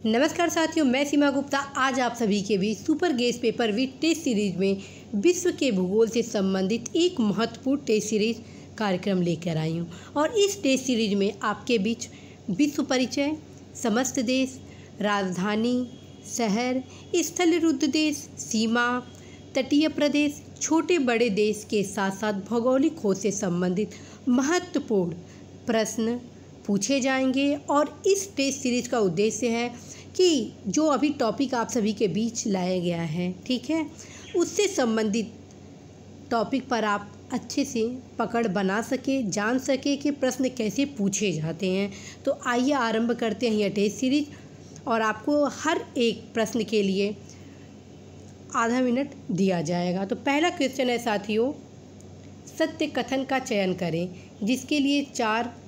नमस्कार साथियों, मैं सीमा गुप्ता आज आप सभी के बीच super guest paper with test series में विश्व के भूगोल से संबंधित एक महत्वपूर्ण टेस्ट सीरीज कार्यक्रम लेकर आई हूँ। और इस टेस्ट सीरीज में आपके बीच विश्व परिचय, समस्त देश, राजधानी, शहर, स्थल रुद्ध देश, सीमा, तटीय प्रदेश, छोटे बड़े देश के साथ साथ भौगोलिक खोज से संबंधित महत्वपूर्ण प्रश्न पूछे जाएंगे। और इस टेस्ट सीरीज का उद्देश्य है कि जो अभी टॉपिक आप सभी के बीच लाया गया है, ठीक है, उससे संबंधित टॉपिक पर आप अच्छे से पकड़ बना सके, जान सके कि प्रश्न कैसे पूछे जाते हैं। तो आइए आरंभ करते हैं यह टेस्ट सीरीज। और आपको हर एक प्रश्न के लिए आधा मिनट दिया जाएगा। तो पहला क्वेश्चन है साथियों, सत्य कथन का चयन करें, जिसके लिए 4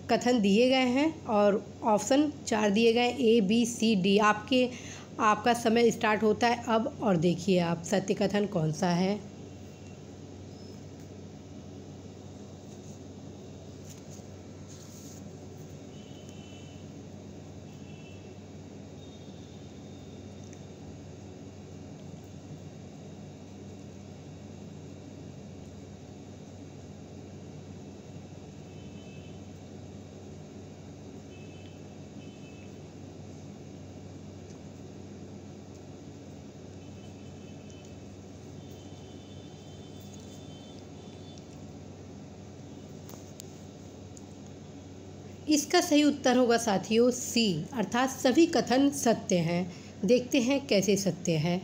कथन दिए गए हैं और ऑप्शन 4 दिए गए A, B, C, D। आपका समय स्टार्ट होता है अब, और देखिए आप सत्य कथन कौन सा है। इसका सही उत्तर होगा साथियों C, अर्थात सभी कथन सत्य हैं। देखते हैं कैसे सत्य है।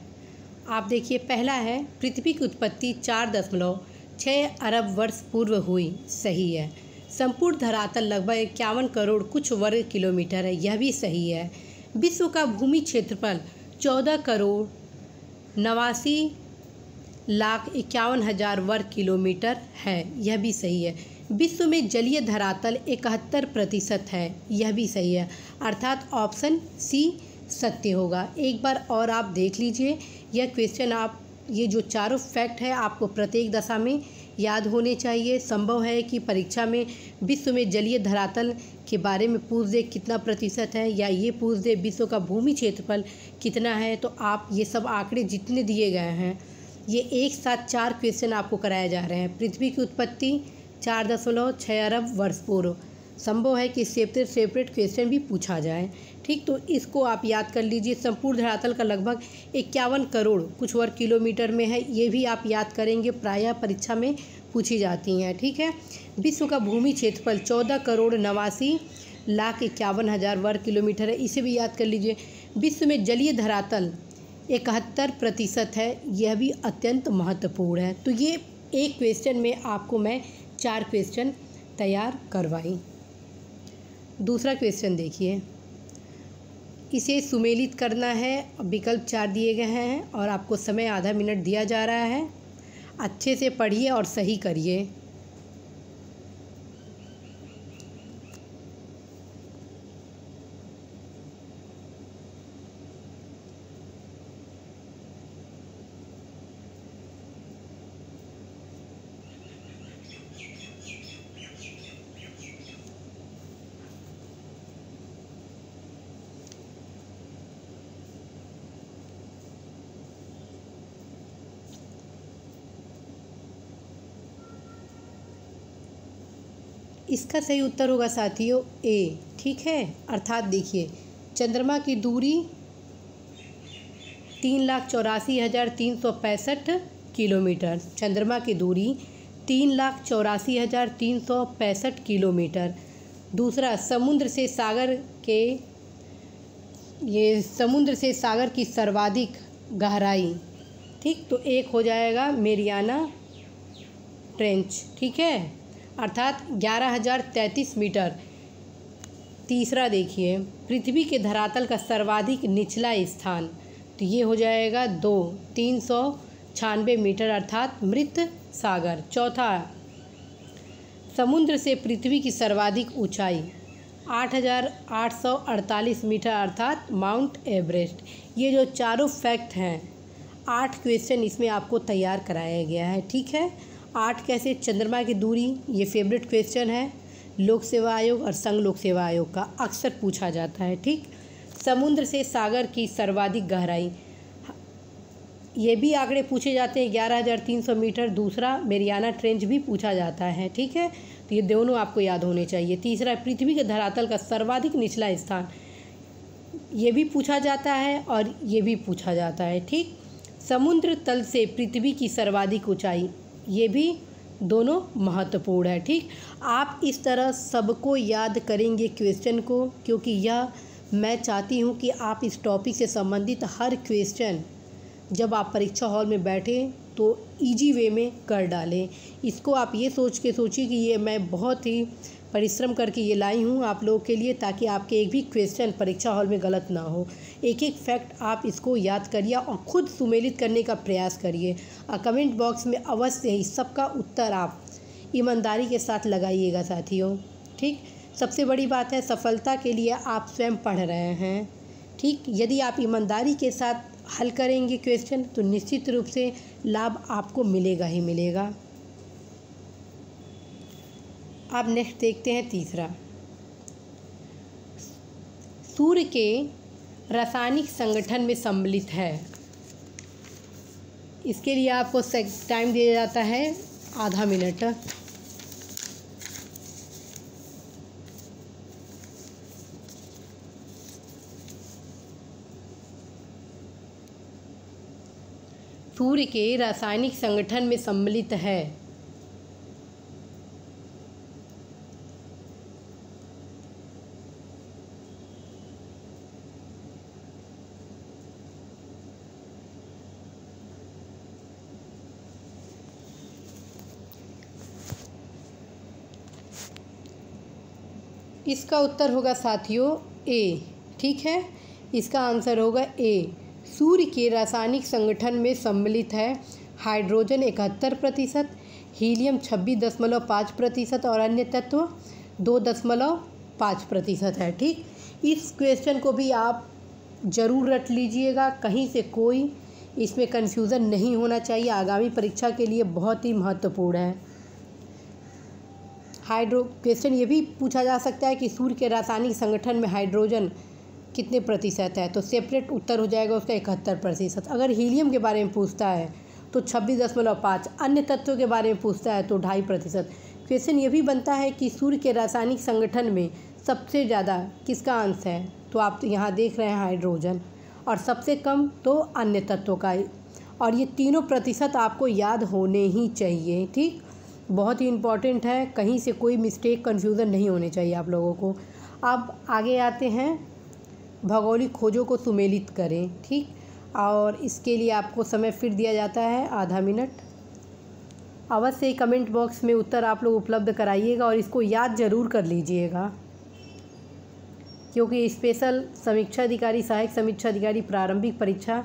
आप देखिए, पहला है पृथ्वी की उत्पत्ति 4.6 अरब वर्ष पूर्व हुई, सही है। संपूर्ण धरातल लगभग 51 करोड़ कुछ वर्ग किलोमीटर है, यह भी सही है। विश्व का भूमि क्षेत्रफल 14 करोड़ 89,51,000 वर्ग किलोमीटर है, यह भी सही है। विश्व में जलीय धरातल 71% है, यह भी सही है, अर्थात ऑप्शन C सत्य होगा। एक बार और आप देख लीजिए यह क्वेश्चन। आप ये जो चारों फैक्ट है आपको प्रत्येक दशा में याद होने चाहिए। संभव है कि परीक्षा में विश्व में जलीय धरातल के बारे में पूछ दे कितना प्रतिशत है, या ये पूछ दे विश्व का भूमि क्षेत्रफल कितना है। तो आप ये सब आंकड़े जितने दिए गए हैं, ये एक साथ 4 क्वेश्चन आपको कराए जा रहे हैं। पृथ्वी की उत्पत्ति 4.6 अरब वर्ष पूर्व, संभव है कि सेपरेट क्वेश्चन भी पूछा जाए, ठीक। तो इसको आप याद कर लीजिए। संपूर्ण धरातल का लगभग 51 करोड़ कुछ वर्ग किलोमीटर में है, ये भी आप याद करेंगे, प्रायः परीक्षा में पूछी जाती हैं, ठीक है। विश्व का भूमि क्षेत्रफल 14 करोड़ 89,51,000 वर्ग किलोमीटर है, इसे भी याद कर लीजिए। विश्व में जलीय धरातल 71% है, यह भी अत्यंत महत्वपूर्ण है। तो ये एक क्वेश्चन में आपको मैं 4 क्वेश्चन तैयार करवाई। दूसरा क्वेश्चन देखिए, इसे सुमेलित करना है। विकल्प 4 दिए गए हैं और आपको समय आधा मिनट दिया जा रहा है। अच्छे से पढ़िए और सही करिए। इसका सही उत्तर होगा साथियों A, ठीक है। अर्थात देखिए, चंद्रमा की दूरी 3,84,365 किलोमीटर, चंद्रमा की दूरी 3,84,365 किलोमीटर। दूसरा, समुद्र से सागर की सर्वाधिक गहराई, ठीक। तो एक हो जाएगा मेरियाना ट्रेंच, ठीक है, अर्थात 11,033 मीटर। तीसरा देखिए, पृथ्वी के धरातल का सर्वाधिक निचला स्थान, तो ये हो जाएगा 396 मीटर, अर्थात मृत सागर। चौथा, समुद्र से पृथ्वी की सर्वाधिक ऊंचाई 8,848 मीटर, अर्थात माउंट एवरेस्ट। ये जो चारों फैक्ट हैं, 8 क्वेश्चन इसमें आपको तैयार कराया गया है, ठीक है। 8 कैसे? चंद्रमा की दूरी, ये फेवरेट क्वेश्चन है, लोक सेवा आयोग और संघ लोक सेवा आयोग का अक्सर पूछा जाता है, ठीक। समुद्र से सागर की सर्वाधिक गहराई। ये भी आंकड़े पूछे जाते हैं, 11,300 मीटर। दूसरा मेरियाना ट्रेंच भी पूछा जाता है, ठीक है। तो ये दोनों आपको याद होने चाहिए। तीसरा पृथ्वी के धरातल का सर्वाधिक निचला स्थान, ये भी पूछा जाता है और ये भी पूछा जाता है, ठीक। समुद्र तल से पृथ्वी की सर्वाधिक ऊंचाई, ये भी दोनों महत्वपूर्ण है, ठीक। आप इस तरह सबको याद करेंगे क्वेश्चन को, क्योंकि यह मैं चाहती हूँ कि आप इस टॉपिक से संबंधित हर क्वेश्चन जब आप परीक्षा हॉल में बैठे तो इजी वे में कर डालें। इसको आप ये सोच के सोचिए कि ये मैं बहुत ही परिश्रम करके ये लाई हूँ आप लोगों के लिए, ताकि आपके एक भी क्वेश्चन परीक्षा हॉल में गलत ना हो। एक एक फैक्ट आप इसको याद करिए और ख़ुद सुमेलित करने का प्रयास करिए। कमेंट बॉक्स में अवश्य ही सबका उत्तर आप ईमानदारी के साथ लगाइएगा साथियों, ठीक। सबसे बड़ी बात है, सफलता के लिए आप स्वयं पढ़ रहे हैं, ठीक। यदि आप ईमानदारी के साथ हल करेंगे क्वेश्चन तो निश्चित रूप से लाभ आपको मिलेगा ही मिलेगा। अब नेक्स्ट देखते हैं तीसरा, सूर्य के रासायनिक संगठन में सम्मिलित है। इसके लिए आपको टाइम दिया जाता है आधा मिनट। सूर्य के रासायनिक संगठन में सम्मिलित है। इसका उत्तर होगा साथियों ए, ठीक है। इसका आंसर होगा ए। सूर्य के रासायनिक संगठन में सम्मिलित है हाइड्रोजन 71%, हीलियम 26.5% और अन्य तत्व 2.5% है, ठीक। इस क्वेश्चन को भी आप ज़रूर रट लीजिएगा, कहीं से कोई इसमें कन्फ्यूज़न नहीं होना चाहिए। आगामी परीक्षा के लिए बहुत ही महत्वपूर्ण है। क्वेश्चन ये भी पूछा जा सकता है कि सूर्य के रासायनिक संगठन में हाइड्रोजन कितने प्रतिशत है, तो सेपरेट उत्तर हो जाएगा उसका 71%। अगर हीलियम के बारे में पूछता है तो 26.5, अन्य तत्वों के बारे में पूछता है तो 2.5%। क्वेश्चन ये भी बनता है कि सूर्य के रासायनिक संगठन में सबसे ज़्यादा किसका अंश है, तो आप यहाँ देख रहे हैं हाइड्रोजन, और सबसे कम तो अन्य तत्वों का। और ये तीनों प्रतिशत आपको याद होने ही चाहिए, ठीक। बहुत ही इम्पॉर्टेंट है, कहीं से कोई मिस्टेक कन्फ्यूज़न नहीं होने चाहिए आप लोगों को। अब आगे आते हैं, भौगोलिक खोजों को सुमेलित करें, ठीक। और इसके लिए आपको समय फिर दिया जाता है आधा मिनट। अवश्य ही कमेंट बॉक्स में उत्तर आप लोग उपलब्ध कराइएगा और इसको याद ज़रूर कर लीजिएगा, क्योंकि स्पेशल समीक्षा अधिकारी, सहायक समीक्षा अधिकारी, प्रारंभिक परीक्षा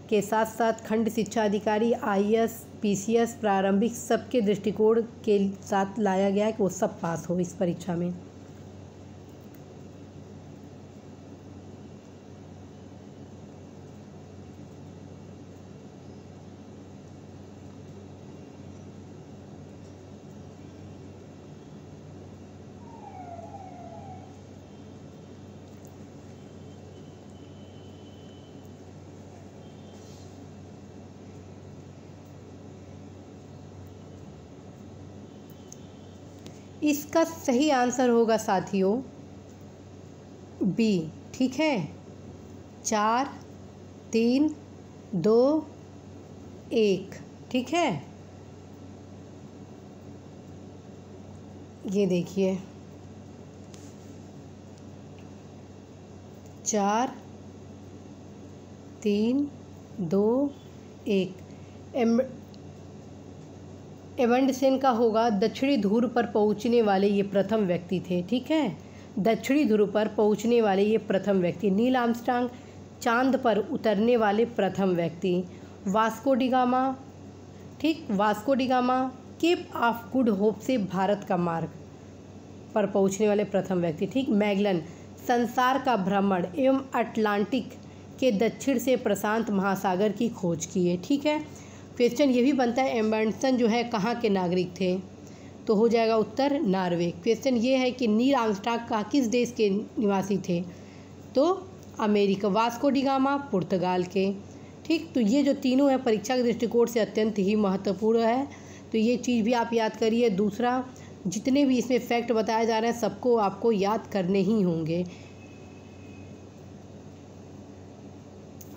के साथ साथ खंड शिक्षा अधिकारी, IAS, PCS, प्रारंभिक सबके दृष्टिकोण के साथ लाया गया है कि वो सब पास हो इस परीक्षा में। इसका सही आंसर होगा साथियों बी, ठीक है। 4, 3, 2, 1, ठीक है। ये देखिए 4, 3, 2, 1। एमंडसेन का होगा। दक्षिणी ध्रुव पर पहुंचने वाले ये प्रथम व्यक्ति थे, ठीक है। दक्षिणी ध्रुव पर पहुंचने वाले ये प्रथम व्यक्ति। नील आर्मस्ट्रांग चांद पर उतरने वाले प्रथम व्यक्ति। वास्को डी गामा, ठीक। Vasco da Gama Cape of Good Hope से भारत का मार्ग पर पहुंचने वाले प्रथम व्यक्ति, ठीक। मैगलन संसार का भ्रमण एवं अटलांटिक के दक्षिण से प्रशांत महासागर की खोज किए, ठीक है। क्वेश्चन ये भी बनता है एम्बर्सन जो है कहाँ के नागरिक थे, तो हो जाएगा उत्तर नॉर्वे। क्वेश्चन ये है कि नील आर्मस्ट्रांग का किस देश के निवासी थे, तो अमेरिका, वास्को डी गामा पुर्तगाल के। ठीक, तो ये जो तीनों हैं परीक्षा के दृष्टिकोण से अत्यंत ही महत्वपूर्ण है, तो ये चीज़ भी आप याद करिए। दूसरा, जितने भी इसमें फैक्ट बताए जा रहे हैं सबको आपको याद करने ही होंगे।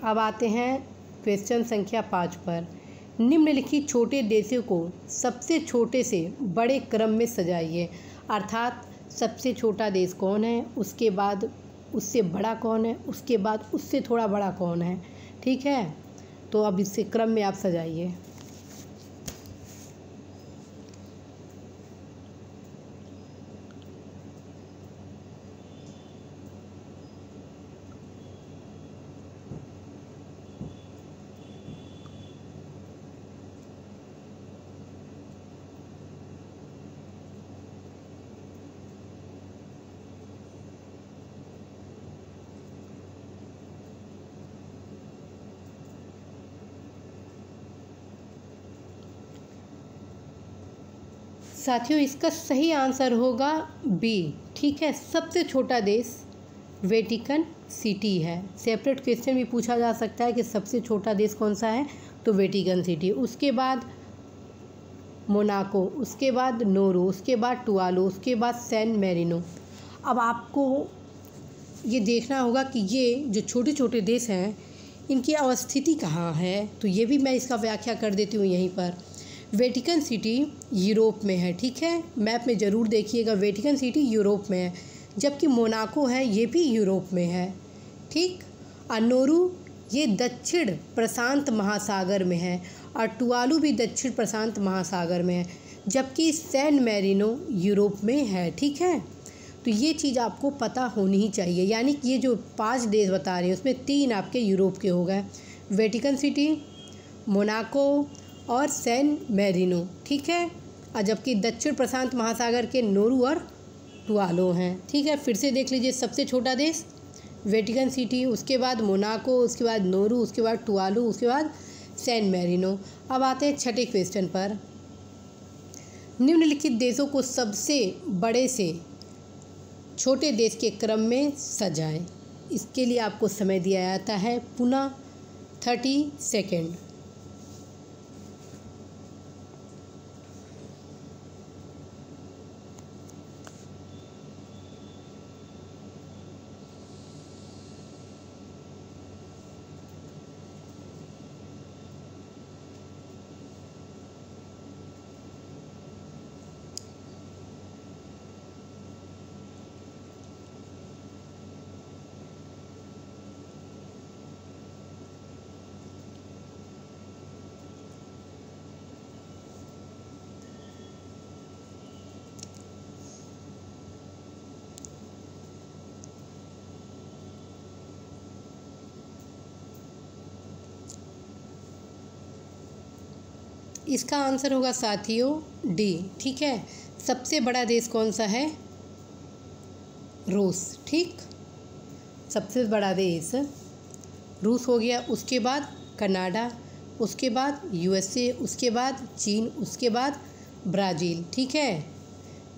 अब आते हैं क्वेश्चन संख्या 5 पर। निम्नलिखित छोटे देशों को सबसे छोटे से बड़े क्रम में सजाइए, अर्थात सबसे छोटा देश कौन है, उसके बाद उससे बड़ा कौन है, उसके बाद उससे थोड़ा बड़ा कौन है। ठीक है, तो अब इससे क्रम में आप सजाइए। साथियों, इसका सही आंसर होगा बी। ठीक है, सबसे छोटा देश वेटिकन सिटी है। सेपरेट क्वेश्चन भी पूछा जा सकता है कि सबसे छोटा देश कौन सा है, तो वेटिकन सिटी। उसके बाद मोनाको, उसके बाद नोरू, उसके बाद टुवालू, उसके बाद सैन मेरिनो। अब आपको ये देखना होगा कि ये जो छोटे छोटे देश हैं इनकी अवस्थिति कहाँ है, तो ये भी मैं इसका व्याख्या कर देती हूँ यहीं पर। वेटिकन सिटी यूरोप में है। ठीक है, मैप में ज़रूर देखिएगा, वेटिकन सिटी यूरोप में है, जबकि मोनाको है ये भी यूरोप में है। ठीक, और नोरू ये दक्षिण प्रशांत महासागर में है, और टुवालू भी दक्षिण प्रशांत महासागर में है, जबकि सैन मेरिनो यूरोप में है। ठीक है, तो ये चीज़ आपको पता होनी ही चाहिए। यानी कि ये जो 5 देश बता रहे हैं उसमें 3 आपके यूरोप के हो गए, वेटिकन सिटी, मोनाको और सैन मेरिनो। ठीक है, और जबकि दक्षिण प्रशांत महासागर के नोरू और टुवालू हैं। ठीक है, फिर से देख लीजिए, सबसे छोटा देश वेटिकन सिटी, उसके बाद मोनाको, उसके बाद नोरू, उसके बाद टुवालू, उसके बाद सैन मेरिनो। अब आते हैं छठे क्वेश्चन पर। निम्नलिखित देशों को सबसे बड़े से छोटे देश के क्रम में सजाएं। इसके लिए आपको समय दिया जाता है पुनः 30 सेकेंड। इसका आंसर होगा साथियों डी। ठीक है, सबसे बड़ा देश कौन सा है, रूस। ठीक, सबसे बड़ा देश रूस हो गया, उसके बाद कनाडा, उसके बाद यूएसए, उसके बाद चीन, उसके बाद ब्राज़ील। ठीक है,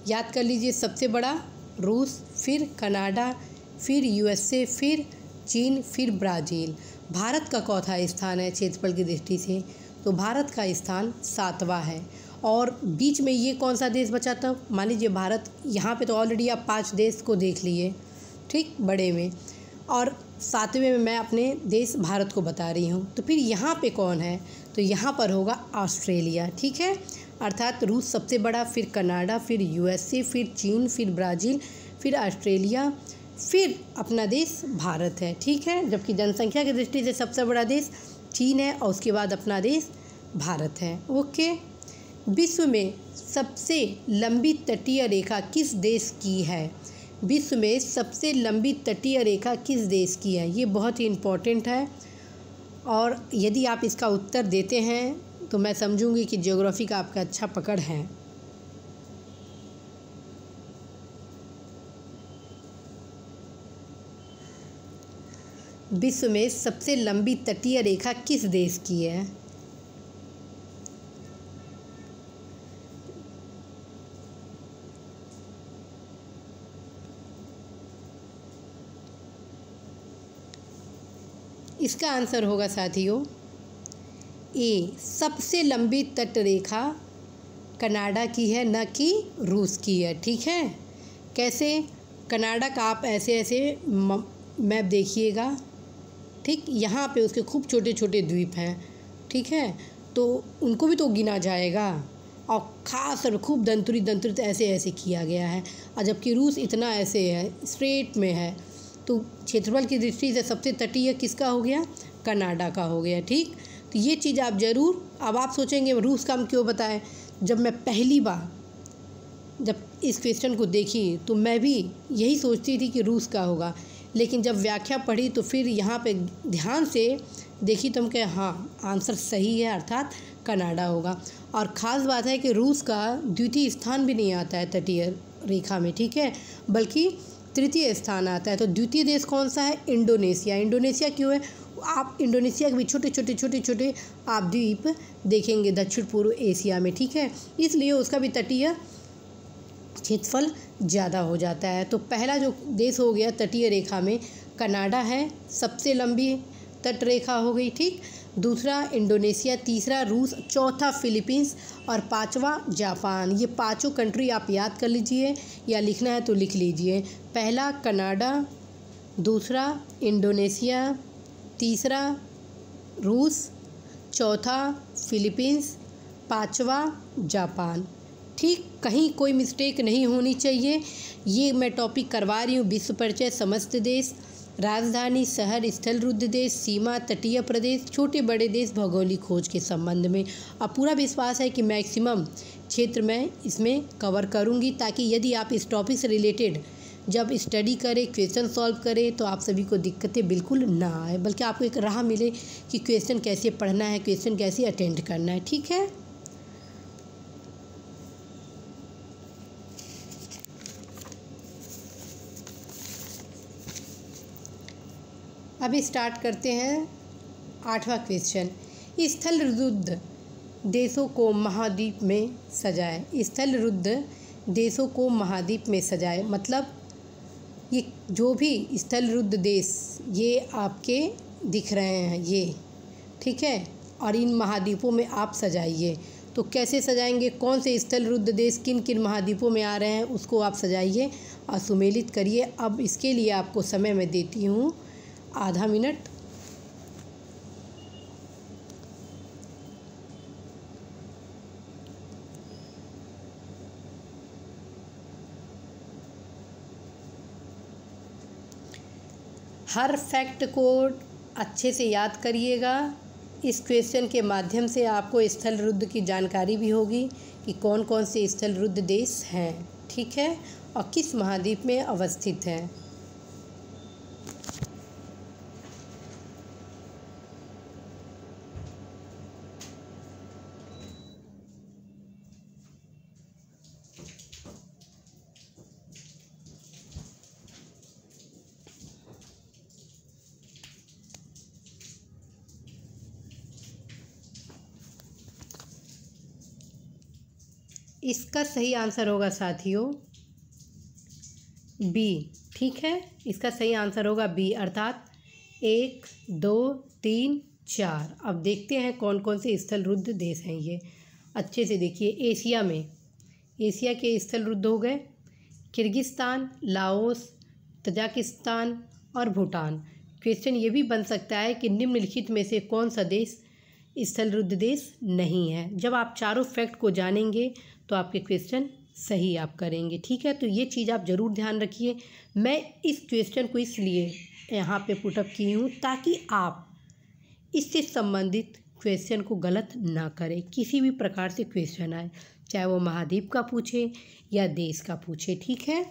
याद कर लीजिए, सबसे बड़ा रूस, फिर कनाडा, फिर यूएसए, फिर चीन, फिर ब्राज़ील। भारत का चौथा स्थान है क्षेत्रफल की दृष्टि से, तो भारत का स्थान 7वां है। और बीच में ये कौन सा देश बचा था, मान लीजिए भारत, यहाँ पे तो ऑलरेडी आप 5 देश को देख लिए, ठीक, बड़े में, और 7वें में मैं अपने देश भारत को बता रही हूँ। तो फिर यहाँ पे कौन है, तो यहाँ पर होगा ऑस्ट्रेलिया। ठीक है, अर्थात रूस सबसे बड़ा, फिर कनाडा, फिर यूएसए, फिर चीन, फिर ब्राज़ील, फिर ऑस्ट्रेलिया, फिर अपना देश भारत है। ठीक है, जबकि जनसंख्या की दृष्टि से सबसे बड़ा देश चीन है और उसके बाद अपना देश भारत है। ओके, विश्व में सबसे लंबी तटीय रेखा किस देश की है, विश्व में सबसे लंबी तटीय रेखा किस देश की है, ये बहुत ही इम्पोर्टेंट है। और यदि आप इसका उत्तर देते हैं तो मैं समझूंगी कि ज्योग्राफी का आपका अच्छा पकड़ है। विश्व में सबसे लंबी तटीय रेखा किस देश की है, इसका आंसर होगा साथियों ए, सबसे लंबी तटरेखा कनाडा की है, न कि रूस की है। ठीक है, कैसे? कनाडा का आप ऐसे ऐसे मैप देखिएगा, ठीक, यहाँ पे उसके खूब छोटे छोटे द्वीप हैं, ठीक है, तो उनको भी तो गिना जाएगा, और ख़ास और खूब दंतुरित ऐसे ऐसे किया गया है। और जबकि रूस इतना ऐसे है, स्ट्रेट में है, तो क्षेत्रफल की दृष्टि से सबसे तटीय किसका हो गया? कनाडा का हो गया। ठीक, तो ये चीज़ आप ज़रूर, अब आप सोचेंगे रूस का हम क्यों बताएं। जब मैं पहली बार जब इस क्वेश्चन को देखी तो मैं भी यही सोचती थी कि रूस का होगा, लेकिन जब व्याख्या पढ़ी तो फिर यहाँ पे ध्यान से देखी तो हम कहे हाँ आंसर सही है, अर्थात कनाडा होगा। और ख़ास बात है कि रूस का द्वितीय स्थान भी नहीं आता है तटीय रेखा में, ठीक है, बल्कि तृतीय स्थान आता है। तो द्वितीय देश कौन सा है? इंडोनेशिया। इंडोनेशिया क्यों है? आप इंडोनेशिया के भी छोटे छोटे आप द्वीप देखेंगे दक्षिण पूर्व एशिया में, ठीक है, इसलिए उसका भी तटीय क्षेत्रफल ज़्यादा हो जाता है। तो पहला जो देश हो गया तटीय रेखा में कनाडा है, सबसे लंबी तट रेखा हो गई, ठीक, दूसरा इंडोनेशिया, तीसरा रूस, चौथा फिलीपींस और पांचवा जापान। ये पांचों कंट्री आप याद कर लीजिए, या लिखना है तो लिख लीजिए। पहला कनाडा, दूसरा इंडोनेशिया, तीसरा रूस, चौथा फिलीपींस, पांचवा जापान। ठीक, कहीं कोई मिस्टेक नहीं होनी चाहिए। ये मैं टॉपिक करवा रही हूँ विश्व परिचय, समस्त देश, राजधानी, शहर, स्थल रुद्ध देश, सीमा, तटीय प्रदेश, छोटे बड़े देश, भौगोलिक खोज के संबंध में। अब पूरा विश्वास है कि मैक्सिमम क्षेत्र मैं इसमें कवर करूँगी, ताकि यदि आप इस टॉपिक से रिलेटेड जब स्टडी करें, क्वेश्चन सॉल्व करें, तो आप सभी को दिक्कतें बिल्कुल ना आए, बल्कि आपको एक राह मिले कि क्वेश्चन कैसे पढ़ना है, क्वेश्चन कैसे अटेंड करना है। ठीक है, अभी स्टार्ट करते हैं 8वां क्वेश्चन। स्थल रुद्ध देशों को महाद्वीप में सजाए। स्थल रुद्ध देशों को महाद्वीप में सजाए, मतलब ये जो भी स्थल रुद्ध देश ये आपके दिख रहे हैं ये, ठीक है, और इन महाद्वीपों में आप सजाइए। तो कैसे सजाएंगे? कौन से स्थल रुद्ध देश किन किन महाद्वीपों में आ रहे हैं उसको आप सजाइए और सुमेलित करिए। अब इसके लिए आपको समय मैं देती हूँ आधा मिनट। हर फैक्ट को अच्छे से याद करिएगा। इस क्वेश्चन के माध्यम से आपको स्थल रुद्ध की जानकारी भी होगी कि कौन कौन से स्थल रुद्ध देश हैं, ठीक है, और किस महाद्वीप में अवस्थित हैं। इसका सही आंसर होगा साथियों बी, ठीक है, इसका सही आंसर होगा बी, अर्थात 1, 2, 3, 4। अब देखते हैं कौन कौन से स्थल रुद्ध देश हैं ये। अच्छे से देखिए, एशिया के स्थल रुद्ध हो गए किर्गिस्तान, लाओस, तजाकिस्तान और भूटान। क्वेश्चन ये भी बन सकता है कि निम्नलिखित में से कौन सा देश स्थल रुद्ध देश नहीं है। जब आप चारों फैक्ट को जानेंगे तो आपके क्वेश्चन सही आप करेंगे, ठीक है, तो ये चीज़ आप ज़रूर ध्यान रखिए। मैं इस क्वेश्चन को इसलिए यहाँ पे पुटअप की हूँ ताकि आप इससे संबंधित क्वेश्चन को गलत ना करें। किसी भी प्रकार से क्वेश्चन आए, चाहे वो महाद्वीप का पूछे या देश का पूछे, ठीक है।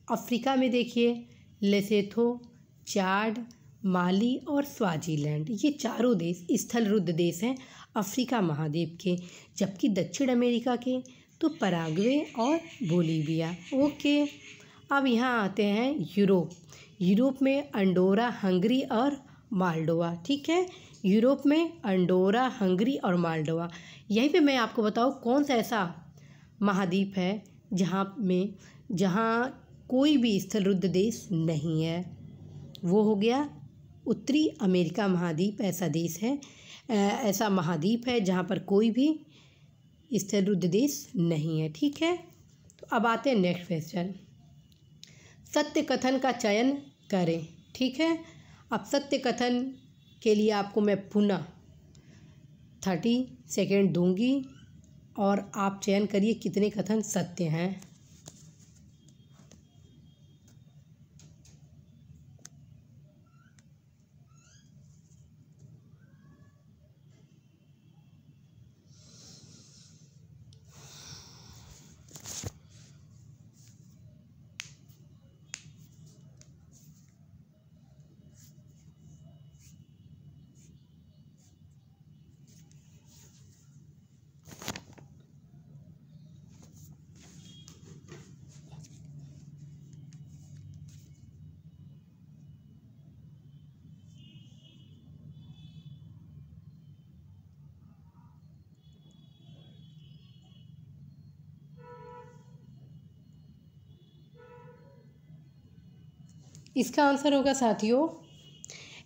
अफ्रीका में देखिए लेसोथो, चाड, माली और स्वाजीलैंड, ये चारों देश स्थल रुद्ध देश हैं अफ्रीका महाद्वीप के। जबकि दक्षिण अमेरिका के तो पराग्वे और बोलीविया। ओके, अब यहाँ आते हैं यूरोप में अंडोरा, हंगरी और माल्डोवा, ठीक है, यूरोप में अंडोरा, हंगरी और माल्डोवा। यहीं पे मैं आपको बताऊँ कौन सा ऐसा महाद्वीप है जहाँ कोई भी स्थल रुद्ध देश नहीं है। वो हो गया उत्तरी अमेरिका महाद्वीप ऐसा देश है, ऐसा महाद्वीप है जहाँ पर कोई भी स्थलरुद्ध देश नहीं है। ठीक है, तो अब आते हैं नेक्स्ट क्वेश्चन। सत्य कथन का चयन करें। ठीक है, अब सत्य कथन के लिए आपको मैं पुनः 30 सेकेंड दूंगी और आप चयन करिए कितने कथन सत्य हैं। इसका आंसर होगा साथियों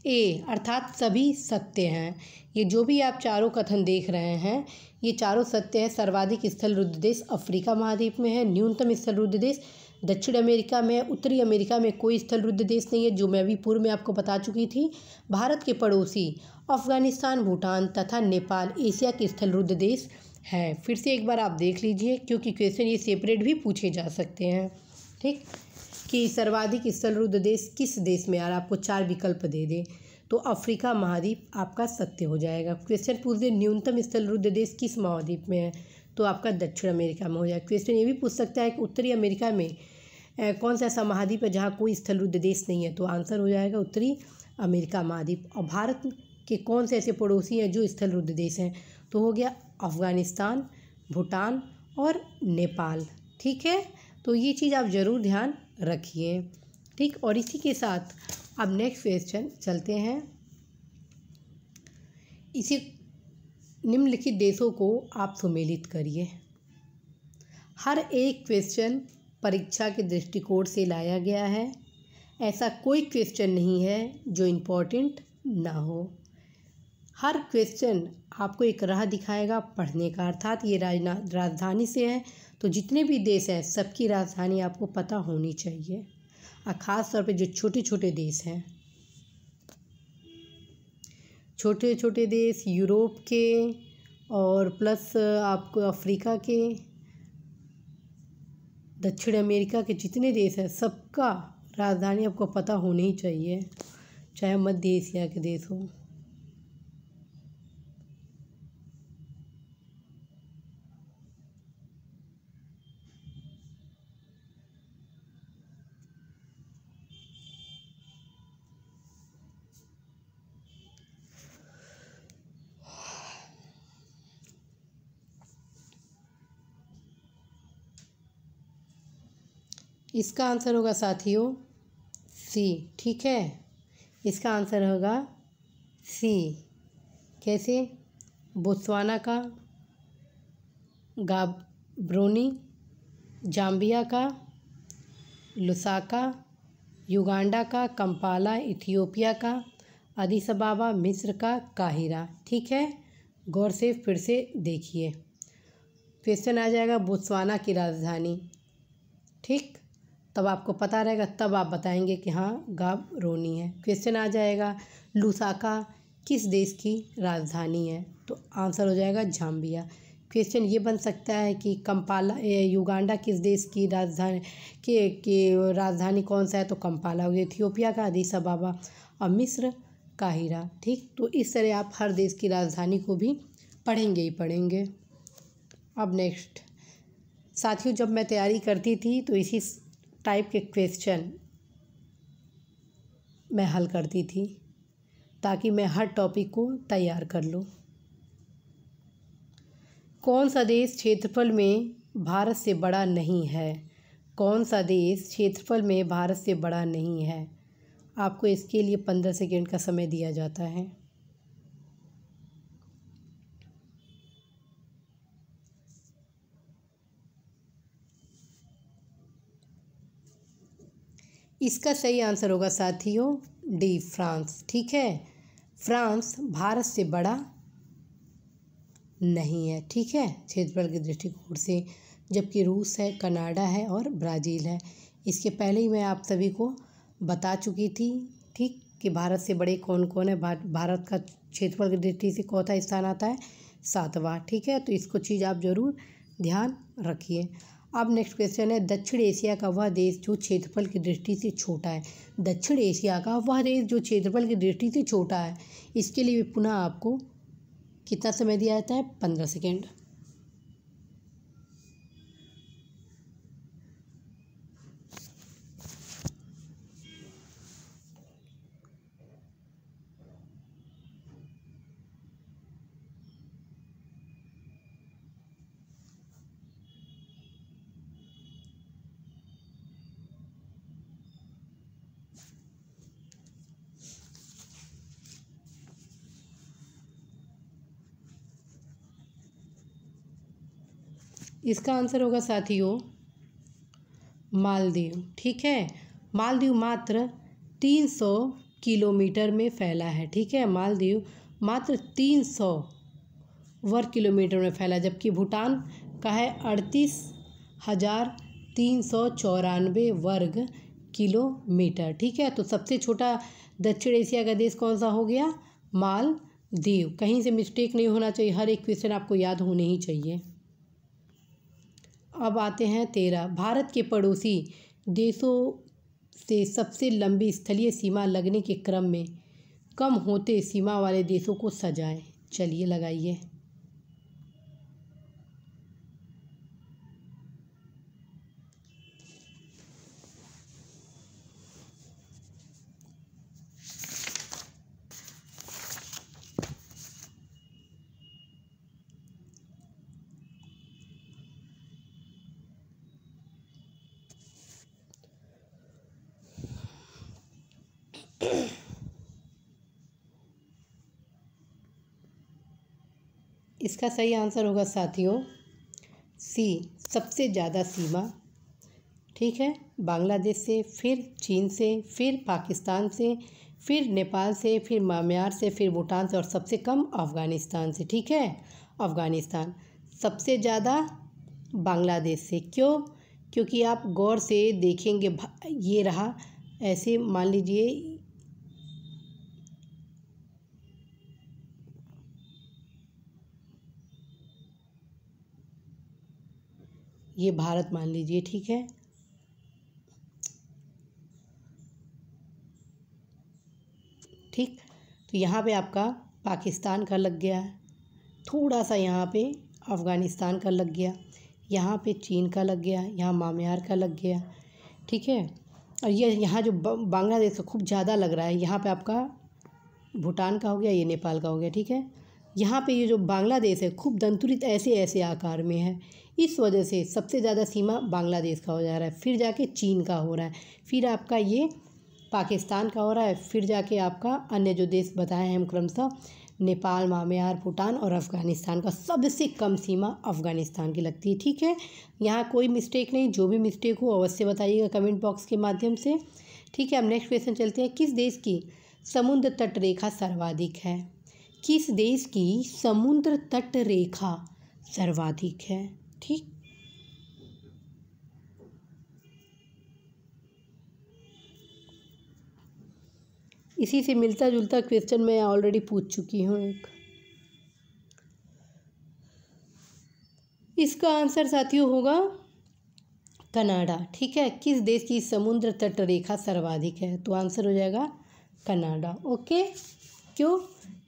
ए, अर्थात सभी सत्य हैं। ये जो भी आप चारों कथन देख रहे हैं ये चारों सत्य है। सर्वाधिक स्थलरुद्ध देश अफ्रीका महाद्वीप में है, न्यूनतम स्थलरुद्ध देश दक्षिण अमेरिका में है, उत्तरी अमेरिका में कोई स्थलरुद्ध देश नहीं है, जो मैं अभी पूर्व में आपको बता चुकी थी। भारत के पड़ोसी अफगानिस्तान, भूटान तथा नेपाल एशिया के स्थलरुद्ध देश हैं। फिर से एक बार आप देख लीजिए क्योंकि क्वेश्चन ये सेपरेट भी पूछे जा सकते हैं। ठीक, कि सर्वाधिक स्थलरुद्ध देश किस देश में, यार आपको 4 विकल्प दे दे तो अफ्रीका महाद्वीप आपका सत्य हो जाएगा। क्वेश्चन पूछ दे न्यूनतम स्थलरुद्ध देश किस महाद्वीप में है तो आपका दक्षिण अमेरिका में हो जाएगा। क्वेश्चन ये भी पूछ सकता है कि उत्तरी अमेरिका में कौन सा ऐसा महाद्वीप है जहाँ कोई स्थलरुद्ध देश नहीं है तो आंसर हो जाएगा उत्तरी अमेरिका महाद्वीप। और भारत के कौन से ऐसे पड़ोसी हैं जो स्थलरुद्ध देश हैं तो हो गया अफगानिस्तान, भूटान और नेपाल। ठीक है, तो ये चीज़ आप ज़रूर ध्यान रखिए। ठीक, और इसी के साथ अब नेक्स्ट क्वेश्चन चलते हैं। इसी निम्नलिखित देशों को आप सुमेलित करिए। हर एक क्वेश्चन परीक्षा के दृष्टिकोण से लाया गया है, ऐसा कोई क्वेश्चन नहीं है जो इम्पोर्टेंट ना हो। हर क्वेश्चन आपको एक राह दिखाएगा पढ़ने का, अर्थात ये राजधानी से है तो जितने भी देश हैं सबकी राजधानी आपको पता होनी चाहिए, और ख़ास तौर पे जो छोटे छोटे देश हैं, छोटे छोटे देश यूरोप के और प्लस आपको अफ्रीका के, दक्षिण अमेरिका के जितने देश हैं सबका राजधानी आपको पता होनी ही चाहिए, चाहे मध्य एशिया के देश हो। इसका आंसर होगा साथियों सी। ठीक है, इसका आंसर होगा सी। कैसे? बोत्सवाना का गाब्रोनी, जाम्बिया का लुसाका, युगांडा का कंपाला, इथियोपिया का अदीस अबाबा, मिस्र का काहिरा। ठीक है, गौर से फिर से देखिए। क्वेश्चन आ जाएगा बोत्सवाना की राजधानी, ठीक, तब आपको पता रहेगा, तब आप बताएंगे कि हाँ गाब्रोनी है। क्वेश्चन आ जाएगा लुसाका किस देश की राजधानी है तो आंसर हो जाएगा जाम्बिया। क्वेश्चन ये बन सकता है कि कंपाला युगांडा किस देश की राजधानी के राजधानी कौन सा है तो कंपाला हो गया, इथियोपिया का अदीस अबाबा और मिस्र काहिरा। ठीक, तो इस तरह आप हर देश की राजधानी को भी पढ़ेंगे ही पढ़ेंगे। अब नेक्स्ट साथियों, जब मैं तैयारी करती थी तो इसी टाइप के क्वेश्चन मैं हल करती थी ताकि मैं हर टॉपिक को तैयार कर लूँ। कौन सा देश क्षेत्रफल में भारत से बड़ा नहीं है? कौन सा देश क्षेत्रफल में भारत से बड़ा नहीं है? आपको इसके लिए 15 सेकेंड का समय दिया जाता है। इसका सही आंसर होगा साथियों डी फ्रांस। ठीक है, फ्रांस भारत से बड़ा नहीं है, ठीक है, क्षेत्रफल के दृष्टिकोण से, जबकि रूस है, कनाडा है और ब्राज़ील है। इसके पहले ही मैं आप सभी को बता चुकी थी, ठीक, कि भारत से बड़े कौन कौन है। भारत का क्षेत्रफल की दृष्टि से चौथा स्थान आता है, 7वां। ठीक है, तो इसको चीज़ आप ज़रूर ध्यान रखिए। अब नेक्स्ट क्वेश्चन है, दक्षिण एशिया का वह देश जो क्षेत्रफल की दृष्टि से छोटा है। दक्षिण एशिया का वह देश जो क्षेत्रफल की दृष्टि से छोटा है। इसके लिए पुनः आपको कितना समय दिया जाता है? 15 सेकेंड। इसका आंसर होगा साथियों मालदीव। ठीक है, मालदीव मात्र 300 किलोमीटर में फैला है। ठीक है, मालदीव मात्र 300 वर्ग किलोमीटर में फैला, जबकि भूटान का है 38,394 वर्ग किलोमीटर। ठीक है, तो सबसे छोटा दक्षिण एशिया का देश कौन सा हो गया? मालदीव। कहीं से मिस्टेक नहीं होना चाहिए, हर एक क्वेश्चन आपको याद होने ही चाहिए। अब आते हैं 13, भारत के पड़ोसी देशों से सबसे लंबी स्थलीय सीमा लगने के क्रम में कम होते सीमा वाले देशों को सजाएं। चलिए लगाइए। इसका सही आंसर होगा साथियों सी, सबसे ज़्यादा सीमा। ठीक है, बांग्लादेश से, फिर चीन से, फिर पाकिस्तान से, फिर नेपाल से, फिर म्यांमार से, फिर भूटान से और सबसे कम अफ़गानिस्तान से। ठीक है, अफ़गानिस्तान सबसे ज़्यादा बांग्लादेश से। क्यों? क्योंकि आप गौर से देखेंगे, ये रहा ऐसे, मान लीजिए ये भारत मान लीजिए। ठीक है, ठीक, तो यहाँ पे आपका पाकिस्तान का लग गया, थोड़ा सा यहाँ पे अफ़गानिस्तान का लग गया, यहाँ पे चीन का लग गया, यहाँ म्यांमार का लग गया। ठीक है, और ये यहाँ जो बांग्लादेश का खूब ज़्यादा लग रहा है, यहाँ पे आपका भूटान का हो गया, ये नेपाल का हो गया। ठीक है, यहाँ पे ये जो बांग्लादेश है खूब दंतुरित ऐसे ऐसे आकार में है, इस वजह से सबसे ज़्यादा सीमा बांग्लादेश का हो जा रहा है, फिर जाके चीन का हो रहा है, फिर आपका ये पाकिस्तान का हो रहा है, फिर जाके आपका अन्य जो देश बताए हैं हम क्रमशः नेपाल, म्यांमार, भूटान और अफ़गानिस्तान का सबसे कम सीमा अफ़गानिस्तान की लगती है। ठीक है, यहाँ कोई मिस्टेक नहीं, जो भी मिस्टेक हो अवश्य बताइएगा कमेंट बॉक्स के माध्यम से। ठीक है, अब नेक्स्ट क्वेश्चन चलते हैं, किस देश की समुद्र तट रेखा सर्वाधिक है? किस देश की समुद्र तट रेखा सर्वाधिक है? ठीक, इसी से मिलता जुलता क्वेश्चन मैं ऑलरेडी पूछ चुकी हूँ एक। इसका आंसर साथियों होगा कनाडा। ठीक है, किस देश की समुद्र तट रेखा सर्वाधिक है? तो आंसर हो जाएगा कनाडा। ओके, क्यों?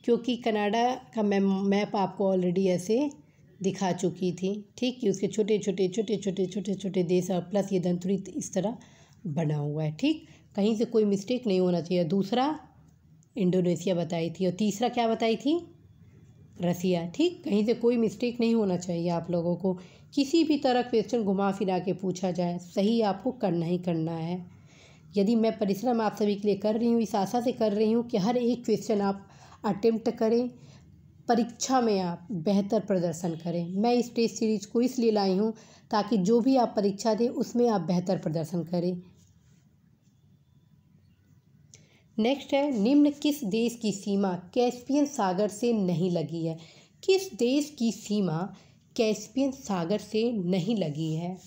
क्योंकि कनाडा का मैप आपको ऑलरेडी ऐसे दिखा चुकी थी। ठीक, कि उसके छोटे छोटे छोटे छोटे छोटे छोटे देश और प्लस ये दंतुरित इस तरह बना हुआ है। ठीक, कहीं से कोई मिस्टेक नहीं होना चाहिए। दूसरा इंडोनेशिया बताई थी और तीसरा क्या बताई थी? रसिया। ठीक, कहीं से कोई मिस्टेक नहीं होना चाहिए आप लोगों को। किसी भी तरह क्वेश्चन घुमा फिरा के पूछा जाए, सही आपको करना ही करना है। यदि मैं परिश्रम आप सभी के लिए कर रही हूँ, इस आशा से कर रही हूँ कि हर एक क्वेश्चन आप अटेम्प्ट करें, परीक्षा में आप बेहतर प्रदर्शन करें। मैं इस टेस्ट सीरीज को इसलिए लाई हूँ ताकि जो भी आप परीक्षा दें उसमें आप बेहतर प्रदर्शन करें। नेक्स्ट है, निम्न किस देश की सीमा कैस्पियन सागर से नहीं लगी है? किस देश की सीमा कैस्पियन सागर से नहीं लगी है?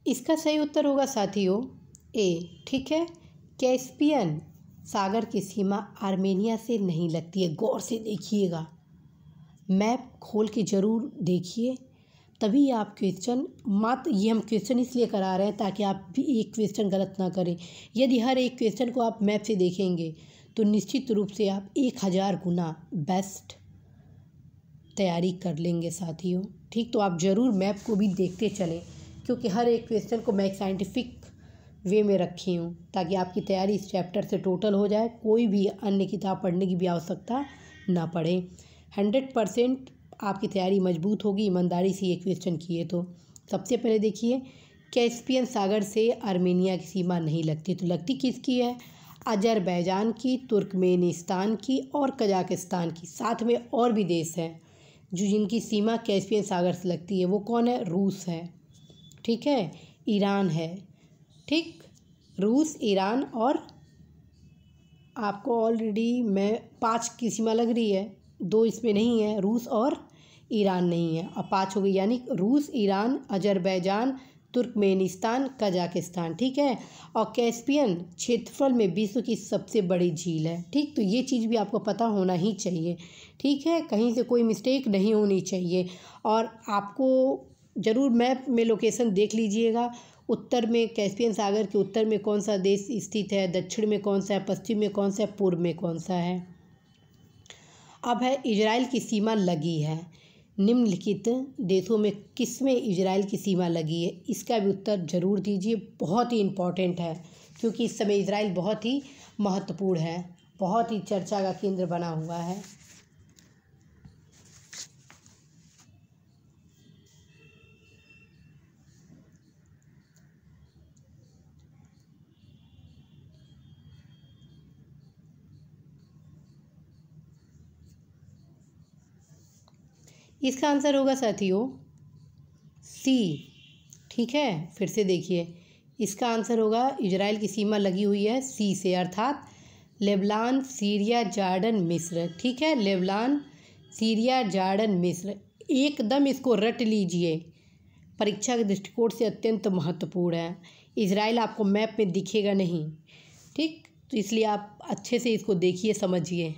इसका सही उत्तर होगा साथियों ए। ठीक है, कैस्पियन सागर की सीमा आर्मेनिया से नहीं लगती है। गौर से देखिएगा, मैप खोल के ज़रूर देखिए, तभी आप क्वेश्चन, मात्र ये हम क्वेश्चन इसलिए करा रहे हैं ताकि आप भी एक क्वेश्चन गलत ना करें। यदि हर एक क्वेश्चन को आप मैप से देखेंगे तो निश्चित रूप से आप 1000 गुना बेस्ट तैयारी कर लेंगे साथियों। ठीक, तो आप ज़रूर मैप को भी देखते चलें, क्योंकि हर एक क्वेश्चन को मैं एक साइंटिफिक वे में रखी हूँ ताकि आपकी तैयारी इस चैप्टर से टोटल हो जाए, कोई भी अन्य किताब पढ़ने की भी आवश्यकता ना पड़े। 100% आपकी तैयारी मजबूत होगी ईमानदारी से ये क्वेश्चन किए तो। सबसे पहले देखिए, कैस्पियन सागर से आर्मेनिया की सीमा नहीं लगती, तो लगती किसकी है? अजरबैजान की, तुर्कमेनिस्तान की और कजाकिस्तान की। साथ में और भी देश हैं जो जिनकी सीमा कैस्पियन सागर से लगती है। वो कौन है? रूस है, ठीक है, ईरान है। ठीक, रूस, ईरान और आपको ऑलरेडी मैं 5 की सीमा लग रही है, 2 इसमें नहीं है, रूस और ईरान नहीं है, अब 5 हो गई, यानी रूस, ईरान, अजरबैजान, तुर्कमेनिस्तान, कजाकिस्तान। ठीक है, और कैस्पियन क्षेत्रफल में विश्व की सबसे बड़ी झील है। ठीक, तो ये चीज़ भी आपको पता होना ही चाहिए। ठीक है, कहीं से कोई मिस्टेक नहीं होनी चाहिए। और आपको ज़रूर मैप में लोकेशन देख लीजिएगा, उत्तर में कैस्पियन सागर के उत्तर में कौन सा देश स्थित है, दक्षिण में कौन सा है, पश्चिम में कौन सा है, पूर्व में कौन सा है। अब है, इजराइल की सीमा लगी है। निम्नलिखित देशों में किसमें इजराइल की सीमा लगी है? इसका भी उत्तर जरूर दीजिए, बहुत ही इम्पोर्टेंट है, क्योंकि इस समय इजराइल बहुत ही महत्वपूर्ण है, बहुत ही चर्चा का केंद्र बना हुआ है। इसका आंसर होगा साथियों सी। ठीक है, फिर से देखिए, इसका आंसर होगा इजराइल की सीमा लगी हुई है सी से, अर्थात लेबनान, सीरिया, जॉर्डन, मिस्र। ठीक है, लेबनान, सीरिया, जॉर्डन, मिस्र। एकदम इसको रट लीजिए, परीक्षा के दृष्टिकोण से अत्यंत महत्वपूर्ण है। इजराइल आपको मैप में दिखेगा नहीं, ठीक, तो इसलिए आप अच्छे से इसको देखिए, समझिए।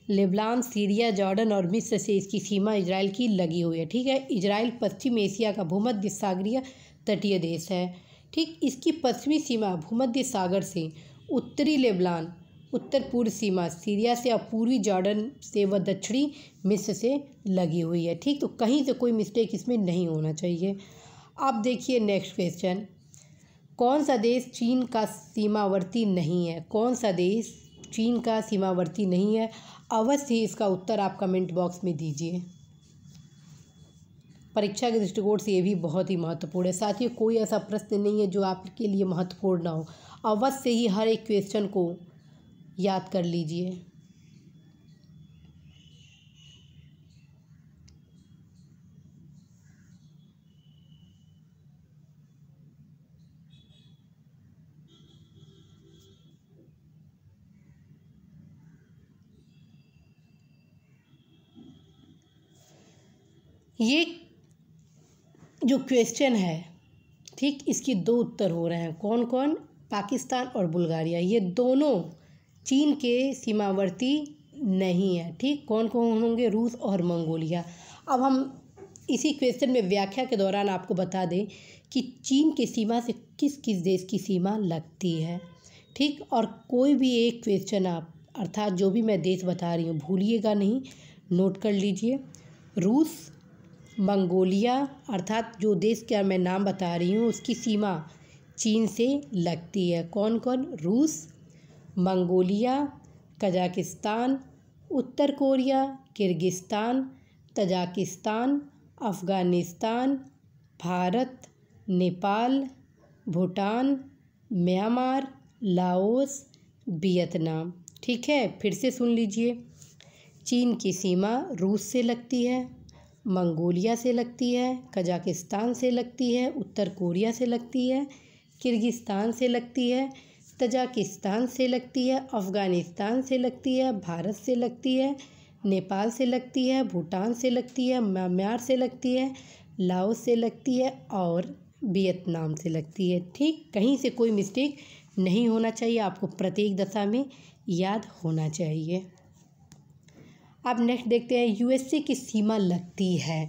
लेबनान, सीरिया, जॉर्डन और मिस्र से इसकी सीमा इजराइल की लगी हुई है। ठीक है, इजराइल पश्चिम एशिया का भूमध्य सागरीय तटीय देश है। ठीक, इसकी पश्चिमी सीमा भूमध्य सागर से, उत्तरी लेबनान, उत्तर पूर्व सीमा सीरिया से और पूर्वी जॉर्डन से व दक्षिणी मिस्र से लगी हुई है। ठीक, तो कहीं से कोई मिस्टेक इसमें नहीं होना चाहिए। अब देखिए नेक्स्ट क्वेश्चन, कौन सा देश चीन का सीमावर्ती नहीं है? कौन सा देश चीन का सीमावर्ती नहीं है? अवश्य ही इसका उत्तर आप कमेंट बॉक्स में दीजिए। परीक्षा के दृष्टिकोण से ये भी बहुत ही महत्वपूर्ण है। साथियों, कोई ऐसा प्रश्न नहीं है जो आपके लिए महत्वपूर्ण ना हो, अवश्य ही हर एक क्वेश्चन को याद कर लीजिए। ये जो क्वेश्चन है, ठीक, इसके 2 उत्तर हो रहे हैं। कौन कौन? पाकिस्तान और बुल्गारिया, ये दोनों चीन के सीमावर्ती नहीं है। ठीक, कौन कौन होंगे? रूस और मंगोलिया। अब हम इसी क्वेश्चन में व्याख्या के दौरान आपको बता दें कि चीन की सीमा से किस किस देश की सीमा लगती है। ठीक, और कोई भी एक क्वेश्चन आप, अर्थात जो भी मैं देश बता रही हूँ, भूलिएगा नहीं, नोट कर लीजिए। रूस, मंगोलिया, अर्थात जो देश का मैं नाम बता रही हूँ उसकी सीमा चीन से लगती है। कौन कौन? रूस, मंगोलिया, कजाकिस्तान, उत्तर Korea, Kyrgyzstan, Tajikistan, Afghanistan, Bharat, Nepal, Bhutan, Myanmar, Laos, Vietnam. ठीक है, फिर से सुन लीजिए। चीन की सीमा रूस से लगती है, मंगोलिया से लगती है, कजाकिस्तान से लगती है, उत्तर कोरिया से लगती है, किर्गिस्तान से लगती है, तजाकिस्तान से लगती है, अफ़गानिस्तान से लगती है, भारत से लगती है, नेपाल से लगती है, भूटान से लगती है, म्यांमार से लगती है, लाओस से लगती है और वियतनाम से लगती है। ठीक, कहीं से कोई मिस्टेक नहीं होना चाहिए, आपको प्रत्येक दशा में याद होना चाहिए। अब नेक्स्ट देखते हैं, यूएसए की सीमा लगती है।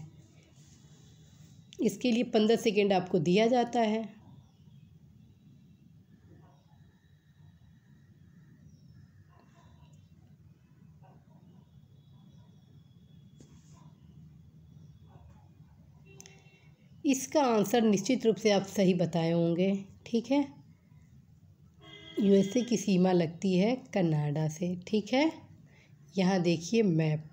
इसके लिए 15 सेकेंड आपको दिया जाता है। इसका आंसर निश्चित रूप से आप सही बताए होंगे। ठीक है, यूएसए की सीमा लगती है कनाडा से। ठीक है, यहाँ देखिए मैप।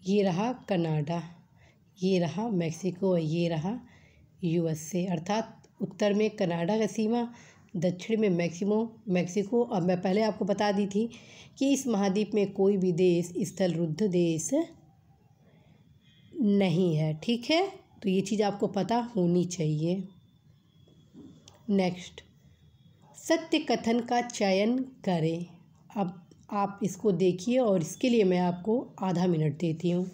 ये रहा कनाडा, ये रहा मैक्सिको और ये रहा यूएसए। अर्थात उत्तर में कनाडा का सीमा, दक्षिण में मैक्सिको। अब मैं पहले आपको बता दी थी कि इस महाद्वीप में कोई भी देश स्थलरुद्ध देश नहीं है। ठीक है, तो ये चीज़ आपको पता होनी चाहिए। नेक्स्ट, सत्य कथन का चयन करें। अब आप इसको देखिए और इसके लिए मैं आपको आधा मिनट देती हूँ।